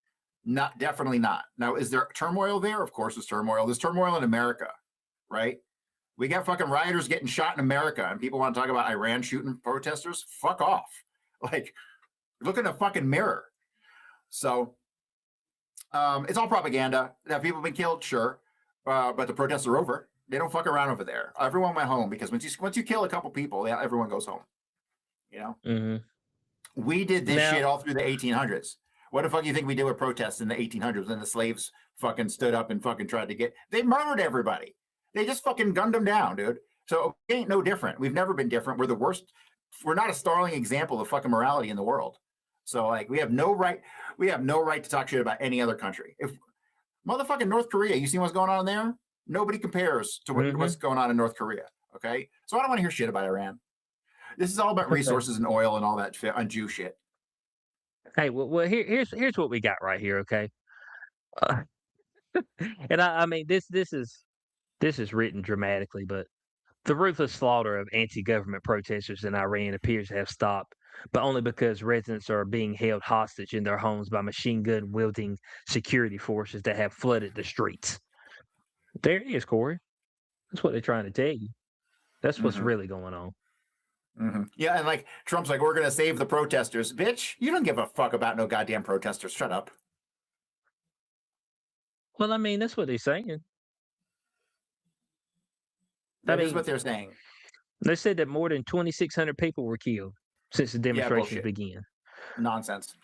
definitely not. Now, is there turmoil there? Of course, there's turmoil. There's turmoil in America, right? We got fucking rioters getting shot in America, and people want to talk about Iran shooting protesters. Fuck off! Like, look in the fucking mirror. So, it's all propaganda. Have people been killed? Sure, but the protests are over. They don't fuck around over there. Everyone went home because once you kill a couple people, everyone goes home. You know, we did this shit all through the 1800s. What the fuck do you think we did with protests in the 1800s when the slaves fucking stood up and fucking tried to get? They murdered everybody. They just fucking gunned them down, dude. So it ain't no different. We've never been different. We're the worst. We're not a startling example of fucking morality in the world. So like, we have no right. We have no right to talk shit about any other country. If motherfucking North Korea, you see what's going on there? Nobody compares to what's going on in North Korea. Okay, so I don't want to hear shit about Iran. This is all about resources and oil and all that shit on Jew shit. Hey, well, here's what we got right here. Okay, and I mean this is written dramatically, but the ruthless slaughter of anti-government protesters in Iran appears to have stopped, but only because residents are being held hostage in their homes by machine gun wielding security forces that have flooded the streets. There it is, Corey. That's what they're trying to tell you. That's what's really going on. Yeah, and like Trump's like, we're gonna save the protesters. Bitch, you don't give a fuck about no goddamn protesters. Shut up. Well, I mean, that's what they're saying. That is mean, what they're saying. They said that more than 2,600 people were killed since the demonstrations began. Nonsense.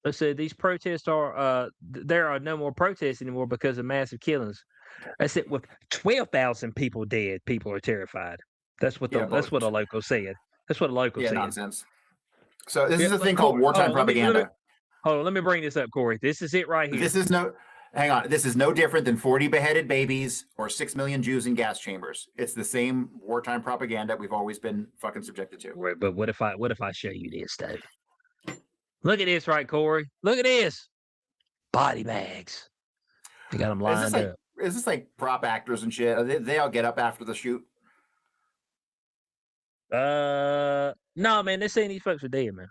They said these protests are there are no more protests anymore because of massive killings. I said with 12,000 people dead, people are terrified. That's what that's what a local said. That's what a local said. Nonsense. So this is a thing called wartime propaganda. Hold on, let me bring this up, Corey. This is it right here. Hang on. This is no different than 40 beheaded babies or 6 million Jews in gas chambers. It's the same wartime propaganda we've always been fucking subjected to. Right, but what if I show you this, though? Look at this, right, Corey? Look at this. Body bags. They got them lined up. Is this like prop actors and shit? They all get up after the shoot? No, man. They're saying these folks are dead, man.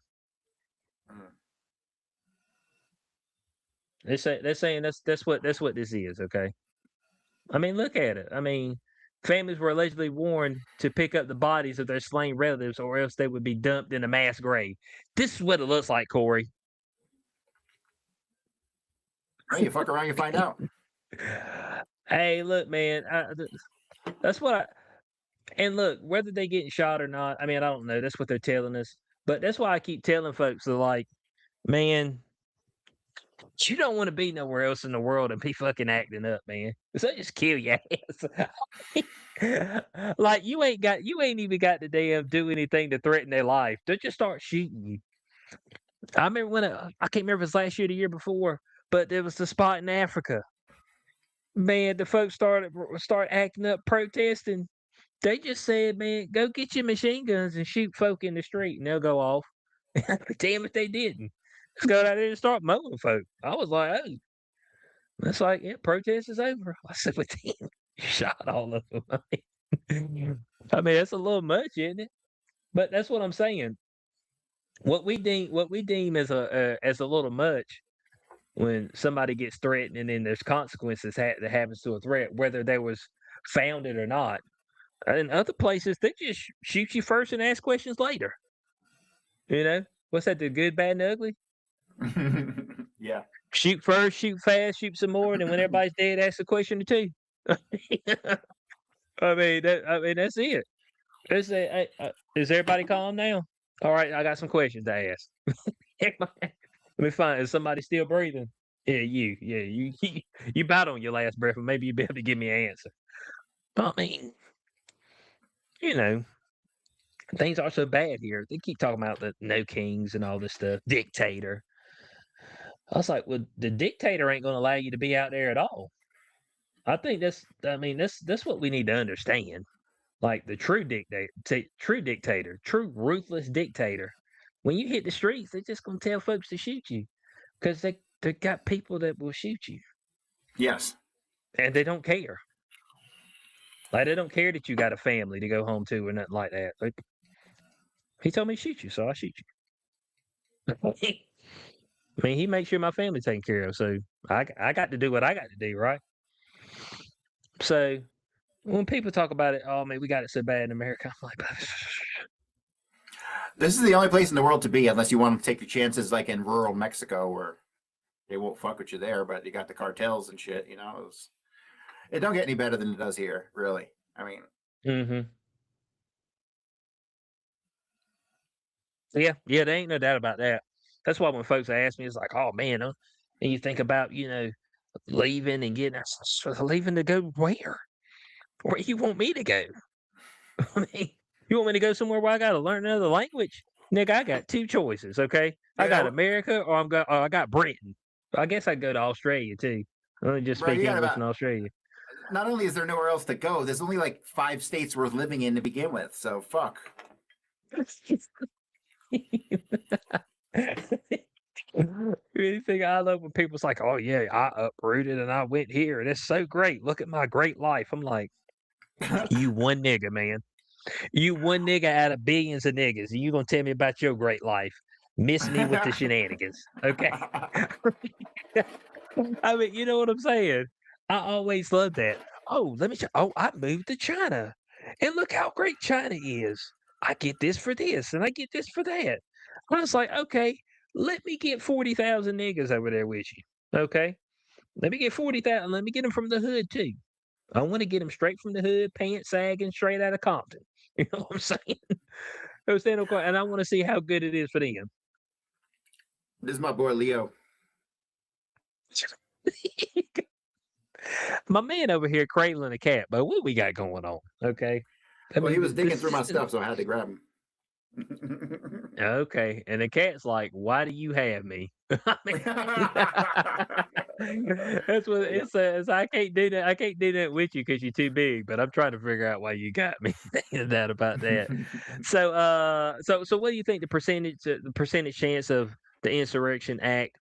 They're saying that's what this is, okay? I mean, look at it. I mean, families were allegedly warned to pick up the bodies of their slain relatives, or else they would be dumped in a mass grave. This is what it looks like, Corey. Hey, you fuck around, you find out. Hey, look, man. That's what and look, whether they getting shot or not, I mean, I don't know. That's what they're telling us. But that's why I keep telling folks, they're like, man, you don't want to be nowhere else in the world and be fucking acting up, man. So just kill your ass. Like you ain't even got to damn do anything to threaten their life. They'll just start shooting you. I remember when I can't remember if it was last year or the year before, but there was the spot in Africa. Man, the folks start acting up, protesting. They just said, man, go get your machine guns and shoot folk in the street, and they'll go off. Damn if they didn't. Just go out there and start mowing folk. I was like, oh. That's like, yeah, protest is over. I said, but damn, you shot all of them. I mean, that's a little much, isn't it? But that's what I'm saying. What we deem as a little much, when somebody gets threatened and then there's consequences that happens to a threat, whether they was founded or not. In other places, they just shoot you first and ask questions later. You know? What's that, the good, bad, and ugly? Yeah. Shoot first, shoot fast, shoot some more, and then when everybody's dead, ask a question or two. I mean, that's it. Is everybody calm now? All right, I got some questions to ask. Let me find. Is somebody still breathing? Yeah, you about on your last breath, but maybe you'll be able to give me an answer. I mean, you know, things are so bad here. They keep talking about the no kings and all this stuff. Dictator. I was like, well, the dictator ain't going to allow you to be out there at all. I think that's what we need to understand. Like the true dictator, true ruthless dictator. When you hit the streets, they're just going to tell folks to shoot you because they got people that will shoot you. Yes. And they don't care. Like, they don't care that you got a family to go home to or nothing like that. Like, he told me to shoot you, so I shoot you. I mean, he makes sure my family's taken care of, so I got to do what I got to do, right? So when people talk about it, oh man, we got it so bad in America, I'm like, this is the only place in the world to be unless you want to take your chances, like in rural Mexico, where they won't fuck with you there, but you got the cartels and shit. You know, it don't get any better than it does here, really. I mean, yeah, there ain't no doubt about that. That's why when folks ask me, it's like, oh man, and you think about, you know, leaving and getting leaving to go where? Where you want me to go? I mean, you want me to go somewhere where I got to learn another language? Nigga, I got two choices, okay? I got America or I got Britain. I guess I'd go to Australia too. I only just speak English in Australia. Not only is there nowhere else to go, there's only like 5 states worth living in to begin with. So fuck. Anything I love when people's like, oh yeah, I uprooted and I went here and it's so great. Look at my great life. I'm like, you one nigga, man. You one nigga out of billions of niggas, and you gonna tell me about your great life. Miss me with the shenanigans. Okay. I mean, you know what I'm saying? I always love that. Oh, let me show. Oh, I moved to China. And look how great China is. I get this for this, and I get this for that. I was like, okay, let me get 40,000 niggas over there with you. Okay, let me get 40,000. Let me get them from the hood too. I want to get them straight from the hood, pants sagging, straight out of Compton. You know what I'm saying? And I want to see how good it is for them. This is my boy Leo. My man over here cradling a cat, but what we got going on? Okay. Well, he was digging through my stuff, so I had to grab him. Okay, and the cat's like, "Why do you have me?" I mean, that's what it says. I can't do that. I can't do that with you because you're too big. But I'm trying to figure out why you got me. That about that. So what do you think the percentage chance of the Insurrection Act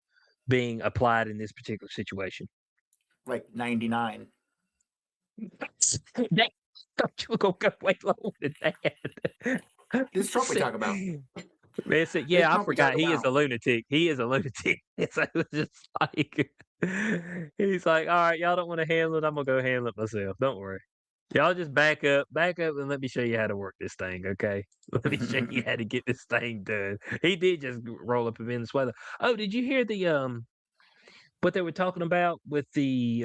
being applied in this particular situation? Like 99. That, thought you were gonna go way lower than that. This Trump we talk about. Man said, This yeah, I Trump we forgot. talk He is about. a lunatic. He is a lunatic. So it was just like, he's like, all right, y'all don't want to handle it. I'm gonna go handle it myself. Don't worry. Y'all just back up, and let me show you how to work this thing, okay? Let me show you how to get this thing done. He did just roll up in Venezuela. Oh, did you hear the what they were talking about with the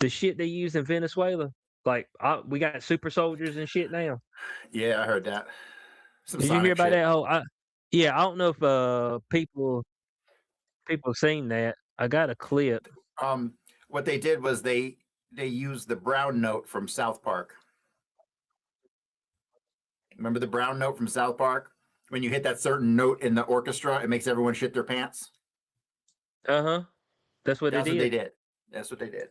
shit they use in Venezuela? Like, we got super soldiers and shit now. Yeah, I heard that. Some Did you hear Sonic about shit. that whole? Yeah, I don't know if people have seen that. I got a clip. What they did was they used the brown note from South Park. Remember the brown note from South Park? When you hit that certain note in the orchestra, it makes everyone shit their pants. That's what That's they what they did. did. That's what they did.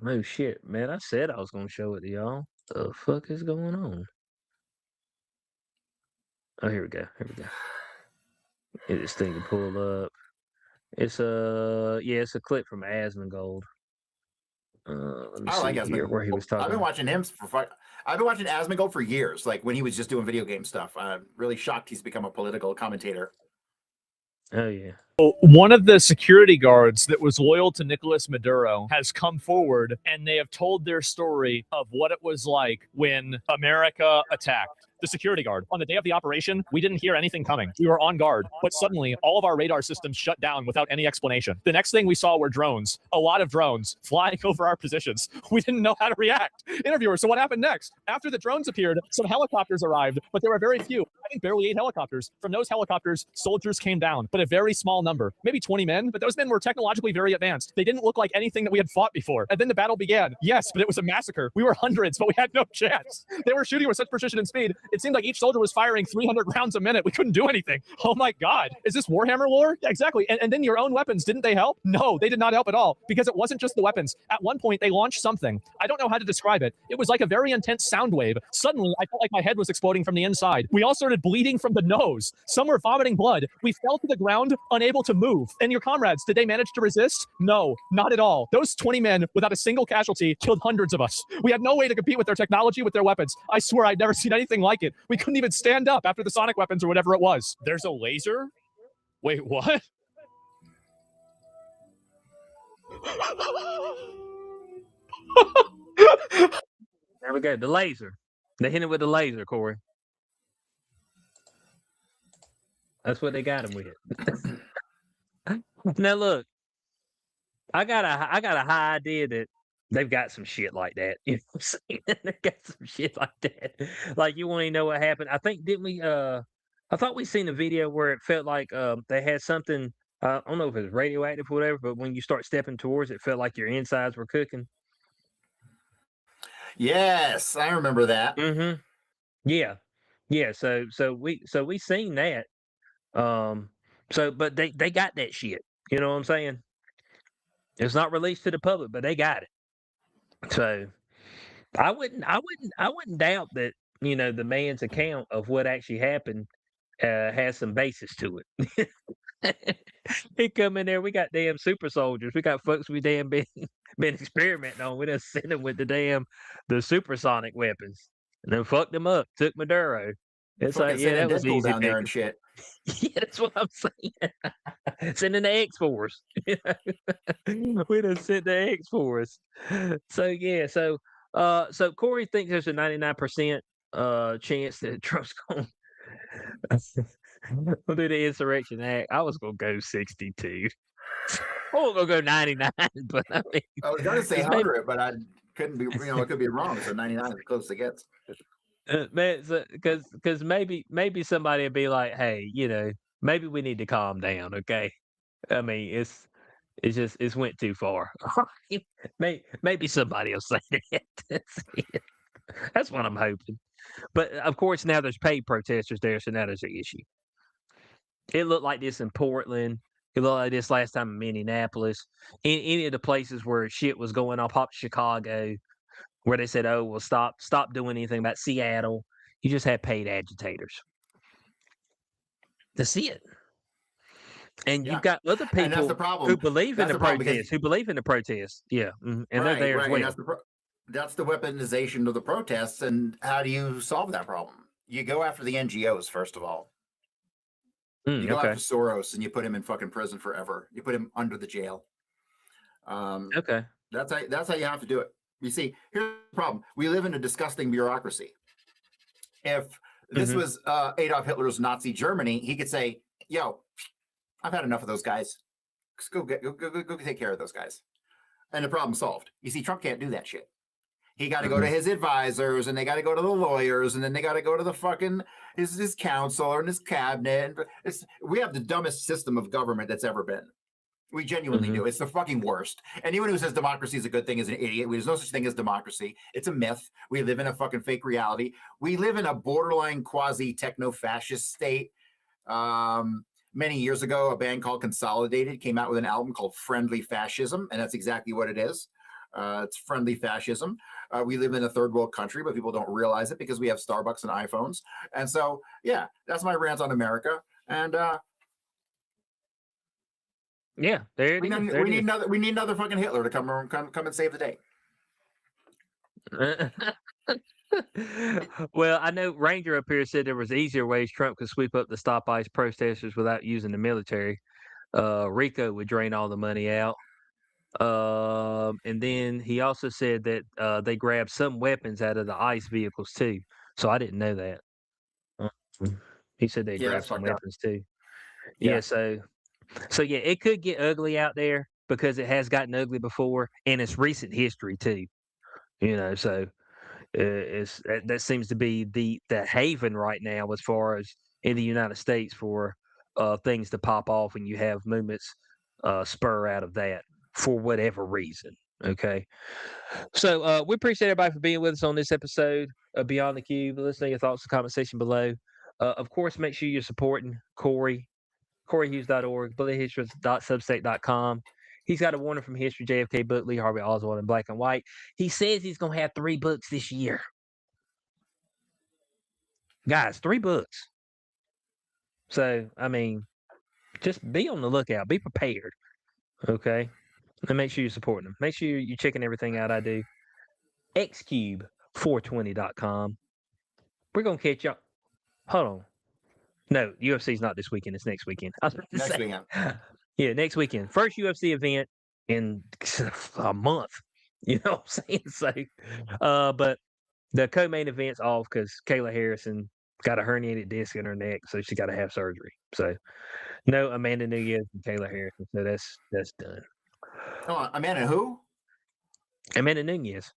Oh shit, man! I said I was gonna show it to y'all. The fuck is going on? Oh, here we go. Here we go. Get this thing to pull up. It's it's a clip from Asmongold. Let me I like see here where he was talking. I've been watching him I've been watching Asmongold for years, like when he was just doing video game stuff. I'm really shocked he's become a political commentator. Oh yeah. One of the security guards that was loyal to Nicolas Maduro has come forward, and they have told their story of what it was like when America attacked. The security guard. On the day of the operation, we didn't hear anything coming. We were on guard, but suddenly all of our radar systems shut down without any explanation. The next thing we saw were drones, a lot of drones flying over our positions. We didn't know how to react. Interviewer, so what happened next? After the drones appeared, some helicopters arrived, but there were very few. I think barely 8 helicopters. From those helicopters, soldiers came down, but a very small number, maybe 20 men, but those men were technologically very advanced. They didn't look like anything that we had fought before. And then the battle began. Yes, but it was a massacre. We were hundreds, but we had no chance. They were shooting with such precision and speed. It seemed like each soldier was firing 300 rounds a minute. We couldn't do anything. Oh my God. Is this Warhammer lore? Yeah, exactly. And then your own weapons, didn't they help? No, they did not help at all, because it wasn't just the weapons. At one point, they launched something. I don't know how to describe it. It was like a very intense sound wave. Suddenly, I felt like my head was exploding from the inside. We all started bleeding from the nose. Some were vomiting blood. We fell to the ground, unable to move. And your comrades, did they manage to resist? No, not at all. Those 20 men, without a single casualty, killed hundreds of us. We had no way to compete with their technology, with their weapons. I swear I'd never seen anything like it. We couldn't even stand up after the sonic weapons or whatever it was. There's a laser? Wait, what? There we go. The laser. They hit him with the laser, Corey. That's what they got him with. Now look, I got a high idea that they've got some shit like that. You know what I'm saying? They got some shit like that. Like, you want to know what happened? I think, didn't we? I thought we seen a video where it felt like they had something. I don't know if it was radioactive or whatever, but when you start stepping towards it, felt like your insides were cooking. Yes, I remember that. Mm-hmm. Yeah, yeah. So we seen that. But they got that shit. You know what I'm saying? It's not released to the public, but they got it. So I wouldn't doubt that, you know, the man's account of what actually happened has some basis to it. He come in there, we got damn super soldiers. We got folks we damn been experimenting on. We done sent them with the supersonic weapons. And then fucked them up, took Maduro. It's Fucking like, yeah, that was Deadpool easy down there and picking. shit. Yeah, that's what I'm saying. Sending the X-Force. We done sent the X-Force. So yeah, so So Corey thinks there's a 99% chance that Trump's going we'll do the Insurrection Act. I was gonna go 62. I was gonna go 99, but I mean, I was going to say 'cause maybe, 100, but I couldn't be, it could be wrong. So 99 is as close as it gets. man, because maybe somebody would be like, hey, maybe we need to calm down, okay? I mean, it's just it's went too far. Maybe somebody will say that. That's it. That's what I'm hoping. But of course, now there's paid protesters there, so now there's an issue. It looked like this in Portland. It looked like this last time in Minneapolis. In any of the places where shit was going on, pop Chicago, where they said, "Oh, well, stop doing anything about Seattle." You just had paid agitators. That's it. And Yeah. you've got other And that's people the problem. who believe in That's the the problem because- protest, who believe in the protest. Yeah, and they're there as and well. that's the weaponization of the protests. And how do you solve that problem? You go after the NGOs first of all. You go Okay. after Soros and you put him in fucking prison forever. You put him under the jail. Okay. That's how you have to do it. You see, here's the problem. We live in a disgusting bureaucracy. If this Mhm. was Adolf Hitler's Nazi Germany, he could say, "Yo, I've had enough of those guys. Just go take care of those guys," and the problem solved. You see, Trump can't do that shit. He got to go to his advisors, and they got to go to the lawyers, and then they got to go to the fucking his counsel and his cabinet. And we have the dumbest system of government that's ever been. We genuinely do. It's the fucking worst. Anyone who says democracy is a good thing is an idiot. There's no such thing as democracy. It's a myth. We live in a fucking fake reality. We live in a borderline quasi-techno-fascist state. Many years ago, a band called Consolidated came out with an album called Friendly Fascism, and that's exactly what it is. It's friendly fascism. We live in a third world country, but people don't realize it because we have Starbucks and iPhones. And so, yeah, that's my rant on America. And Yeah, there it we is. need, There we it need is. another we need another fucking Hitler to come and save the day. Well, I know Ranger up here said there was easier ways Trump could sweep up the Stop ICE protesters without using the military. Rico would drain all the money out. And then he also said that they grabbed some weapons out of the ICE vehicles too. So I didn't know that. He said they Yeah, grabbed that's some fucked up. weapons too. Yeah. Yeah, so yeah, it could get ugly out there because it has gotten ugly before, and it's recent history too. So that seems to be the haven right now as far as in the United States for things to pop off, and you have movements spur out of that for whatever reason. Okay, so we appreciate everybody for being with us on this episode of Beyond the Cube. Let us know your thoughts in the comment section below. Of course, make sure you're supporting Corey. CoreyHughes.org, BulletHistory.substack.com. He's got a Warning from History, JFK book, Lee Harvey Oswald in black and white. He says he's going to have 3 books this year. Guys, 3 books. So, I mean, just be on the lookout. Be prepared. Okay? And make sure you're supporting them. Make sure you're checking everything out I do. Xcube420.com. We're going to catch y'all. Hold on. No, UFC's not this weekend. It's next weekend. I was about to Next say. weekend. Yeah, next weekend. First UFC event in a month. You know what I'm saying? So, but the co-main event's off because Kayla Harrison got a herniated disc in her neck, so she got to have surgery. So, no Amanda Nunes and Kayla Harrison. So that's done. Oh, Amanda, who? Amanda Nunes.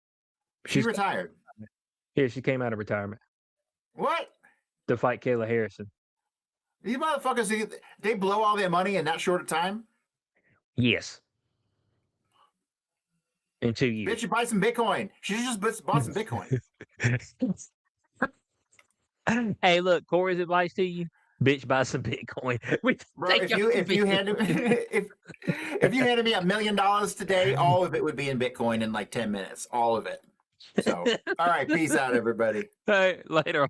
She retired. Yeah, she came out of retirement What? to fight Kayla Harrison. These motherfuckers, they blow all their money in that short a time? Yes. In 2 years. Bitch, you buy some Bitcoin. She just bought some Bitcoin. Hey, look, Corey's advice to you: bitch, buy some Bitcoin. Bro, if you handed me $1 million today, all of it would be in Bitcoin in like 10 minutes. All of it. So, all right, peace out, everybody. All right, later.